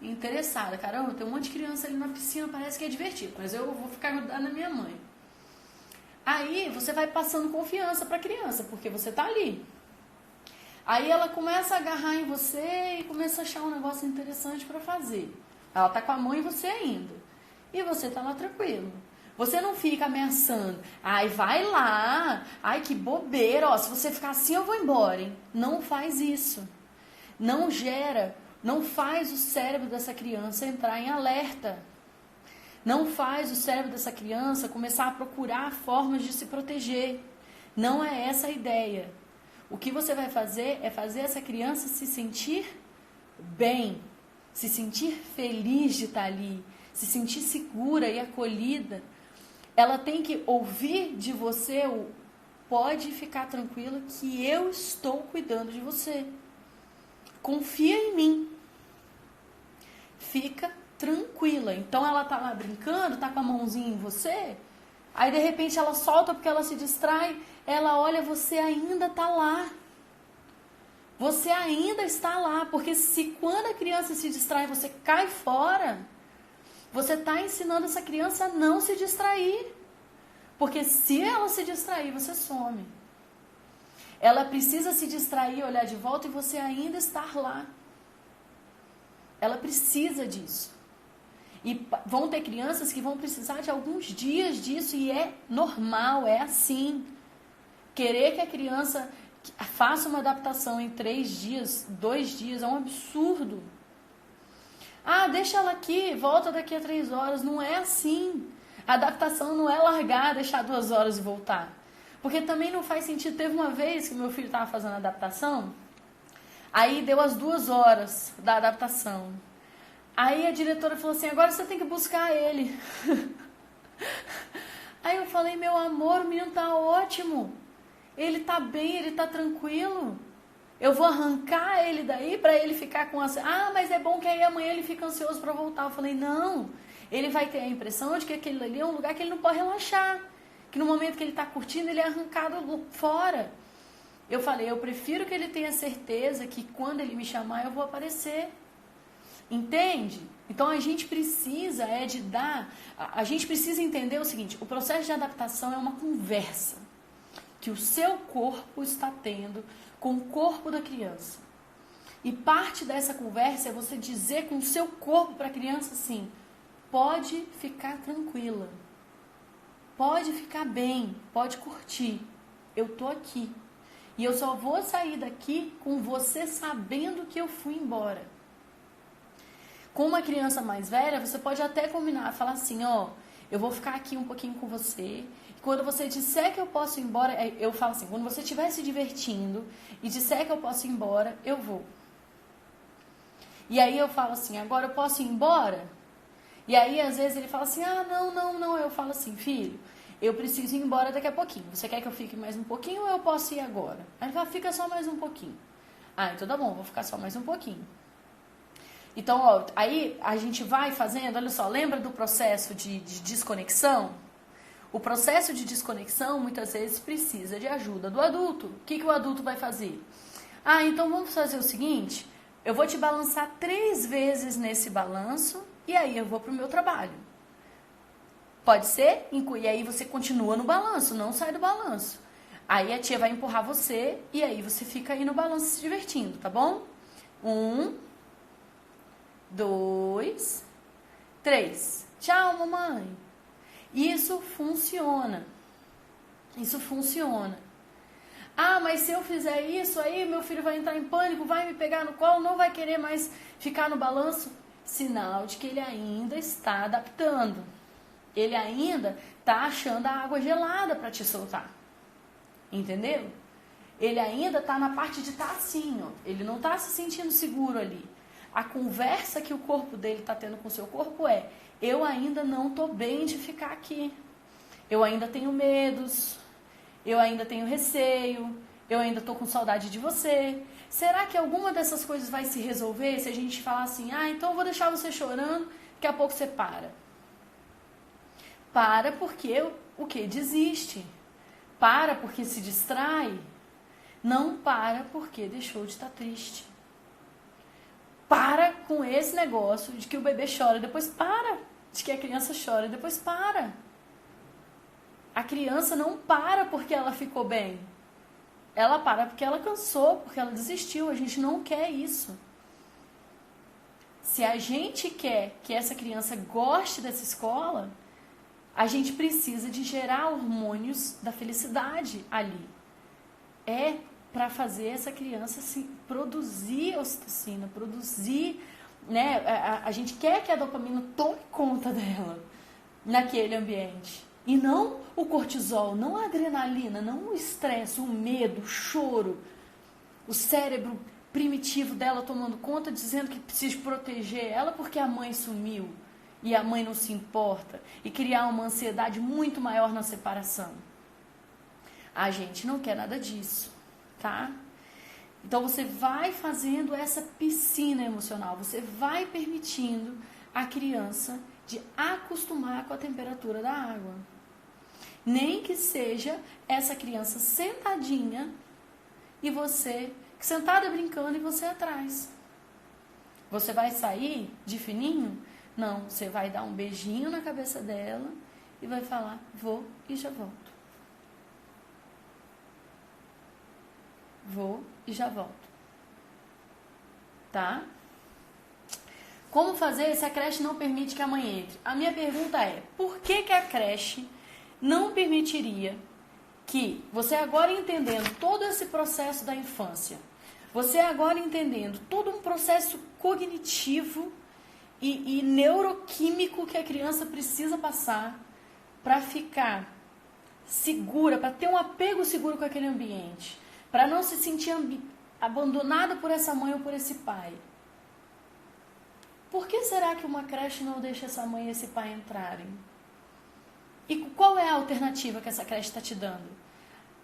interessada. Caramba, tem um monte de criança ali na piscina, parece que é divertido, mas eu vou ficar grudada na minha mãe. Aí você vai passando confiança para a criança, porque você está ali. Aí ela começa a agarrar em você e começa a achar um negócio interessante para fazer. Ela está com a mão em você ainda. E você está lá tranquilo. Você não fica ameaçando. Ai, vai lá. Ai, que bobeira. Ó, se você ficar assim, eu vou embora, hein? Não faz isso. Não gera, não faz o cérebro dessa criança entrar em alerta. Não faz o cérebro dessa criança começar a procurar formas de se proteger. Não é essa a ideia. O que você vai fazer é fazer essa criança se sentir bem, se sentir feliz de estar ali, se sentir segura e acolhida. Ela tem que ouvir de você o pode ficar tranquila que eu estou cuidando de você. Confia em mim. Fica tranquila. Então ela tá lá brincando, tá com a mãozinha em você, aí de repente ela solta porque ela se distrai, ela olha, você ainda tá lá. Você ainda está lá, porque se quando a criança se distrai, você cai fora, você tá ensinando essa criança a não se distrair. Porque se ela se distrair, você some. Ela precisa se distrair, olhar de volta e você ainda estar lá. Ela precisa disso. E vão ter crianças que vão precisar de alguns dias disso e é normal, é assim. Querer que a criança faça uma adaptação em 3 dias, 2 dias, é um absurdo. Ah, deixa ela aqui, volta daqui a 3 horas. Não é assim. A adaptação não é largar, deixar 2 horas e voltar. Porque também não faz sentido. Teve uma vez que meu filho estava fazendo a adaptação, aí deu as 2 horas da adaptação. Aí a diretora falou assim, agora você tem que buscar ele. Aí eu falei, meu amor, o menino tá ótimo. Ele tá bem, ele tá tranquilo. Eu vou arrancar ele daí para ele ficar com essa... Ah, mas é bom que aí amanhã ele fica ansioso para voltar. Eu falei, não. Ele vai ter a impressão de que aquele ali é um lugar que ele não pode relaxar. Que no momento que ele tá curtindo, ele é arrancado fora. Eu falei, eu prefiro que ele tenha certeza que quando ele me chamar, eu vou aparecer. Entende? Então a gente precisa a gente precisa entender o seguinte, o processo de adaptação é uma conversa que o seu corpo está tendo com o corpo da criança. E parte dessa conversa é você dizer com o seu corpo para a criança assim, pode ficar tranquila, pode ficar bem, pode curtir, eu tô aqui. E eu só vou sair daqui com você sabendo que eu fui embora. Com uma criança mais velha, você pode até combinar, falar assim, ó, eu vou ficar aqui um pouquinho com você. E quando você disser que eu posso ir embora, eu falo assim, quando você estiver se divertindo e disser que eu posso ir embora, eu vou. E aí eu falo assim, agora eu posso ir embora? E aí às vezes ele fala assim, ah, não. Eu falo assim, filho, eu preciso ir embora daqui a pouquinho. Você quer que eu fique mais um pouquinho ou eu posso ir agora? Aí ele fala, fica só mais um pouquinho. Ah, então tá bom, vou ficar só mais um pouquinho. Então, ó, aí a gente vai fazendo, olha só, lembra do processo de desconexão? O processo de desconexão, muitas vezes, precisa de ajuda do adulto. O que o adulto vai fazer? Ah, então vamos fazer o seguinte, eu vou te balançar 3 vezes nesse balanço e aí eu vou pro meu trabalho. Pode ser? E aí você continua no balanço, não sai do balanço. Aí a tia vai empurrar você e aí você fica aí no balanço se divertindo, tá bom? 1, 2, 3. Tchau, mamãe. Isso funciona. Isso funciona. Ah, mas se eu fizer isso, aí meu filho vai entrar em pânico, vai me pegar no colo, não vai querer mais ficar no balanço. Sinal de que ele ainda está adaptando. Ele ainda está achando a água gelada para te soltar. Entendeu? Ele ainda está na parte de estar assim, ó. Ele não está se sentindo seguro ali. A conversa que o corpo dele está tendo com o seu corpo é, eu ainda não estou bem de ficar aqui. Eu ainda tenho medos, eu ainda tenho receio, eu ainda estou com saudade de você. Será que alguma dessas coisas vai se resolver se a gente falar assim, então eu vou deixar você chorando, daqui a pouco você para. Para porque o que? Desiste. Para porque se distrai. Não para porque deixou de estar triste. Para com esse negócio de que o bebê chora, depois para. De que a criança chora, depois para. A criança não para porque ela ficou bem. Ela para porque ela cansou, porque ela desistiu. A gente não quer isso. Se a gente quer que essa criança goste dessa escola, a gente precisa de gerar hormônios da felicidade ali. É para fazer essa criança produzir ocitocina, produzir, né? A gente quer que a dopamina tome conta dela naquele ambiente. E não o cortisol, não a adrenalina, não o estresse, o medo, o choro, o cérebro primitivo dela tomando conta, dizendo que precisa proteger ela porque a mãe sumiu e a mãe não se importa, e criar uma ansiedade muito maior na separação. A gente não quer nada disso, tá? Então você vai fazendo essa piscina emocional, você vai permitindo a criança de acostumar com a temperatura da água. Nem que seja essa criança sentadinha e você sentada brincando e você atrás. Você vai sair de fininho? Não, você vai dar um beijinho na cabeça dela e vai falar, vou e já volto. Vou e já volto. Tá? Como fazer se a creche não permite que a mãe entre? A minha pergunta é, por que a creche não permitiria que você agora entendendo todo esse processo da infância, você agora entendendo todo um processo cognitivo e neuroquímico que a criança precisa passar para ficar segura, para ter um apego seguro com aquele ambiente, para não se sentir abandonada por essa mãe ou por esse pai. Por que será que uma creche não deixa essa mãe e esse pai entrarem? E qual é a alternativa que essa creche está te dando?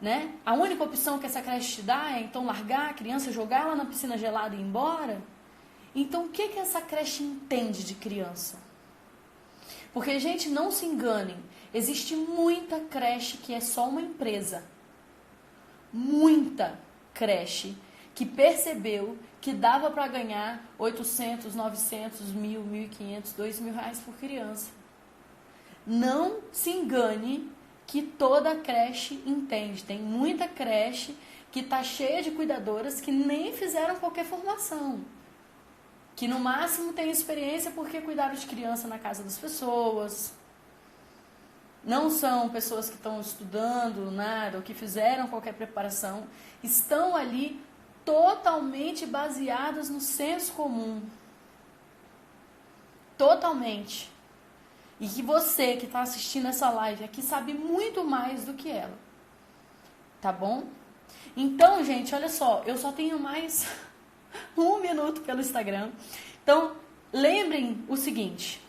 Né? A única opção que essa creche te dá é então largar a criança, jogar ela na piscina gelada e ir embora? Então o que essa creche entende de criança? Porque, gente, não se enganem, existe muita creche que é só uma empresa. Muita creche que percebeu que dava para ganhar 800, 900, 1.000, 1.500, 2.000 reais por criança. Não se engane que toda creche entende. Tem muita creche que está cheia de cuidadoras que nem fizeram qualquer formação. Que no máximo tem experiência porque cuidaram de criança na casa das pessoas. Não são pessoas que estão estudando nada ou que fizeram qualquer preparação. Estão ali totalmente baseadas no senso comum. Totalmente. E que você que está assistindo essa live aqui sabe muito mais do que ela. Tá bom? Então, gente, olha só. Eu só tenho mais 1 minuto pelo Instagram. Então, lembrem o seguinte.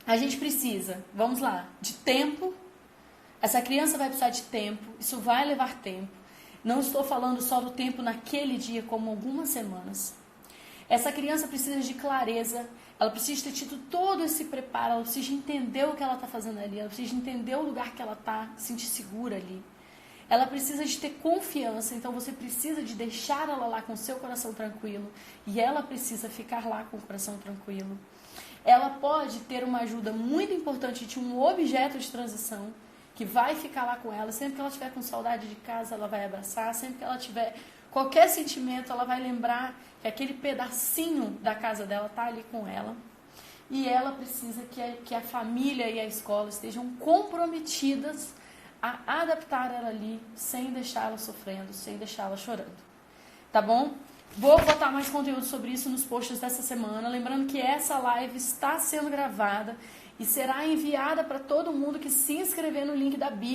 A gente precisa, vamos lá, de tempo. Essa criança vai precisar de tempo. Isso vai levar tempo. Não estou falando só do tempo naquele dia, como algumas semanas. Essa criança precisa de clareza. Ela precisa ter tido todo esse preparo. Ela precisa entender o que ela está fazendo ali. Ela precisa entender o lugar que ela está, se sentir segura ali. Ela precisa de ter confiança. Então você precisa de deixar ela lá com o seu coração tranquilo. E ela precisa ficar lá com o coração tranquilo. Ela pode ter uma ajuda muito importante de um objeto de transição que vai ficar lá com ela. Sempre que ela estiver com saudade de casa, ela vai abraçar. Sempre que ela tiver qualquer sentimento, ela vai lembrar que aquele pedacinho da casa dela está ali com ela. E ela precisa que a família e a escola estejam comprometidas a adaptar ela ali, sem deixá-la sofrendo, sem deixá-la chorando. Tá bom? Vou botar mais conteúdo sobre isso nos posts dessa semana. Lembrando que essa live está sendo gravada e será enviada para todo mundo que se inscrever no link da bio.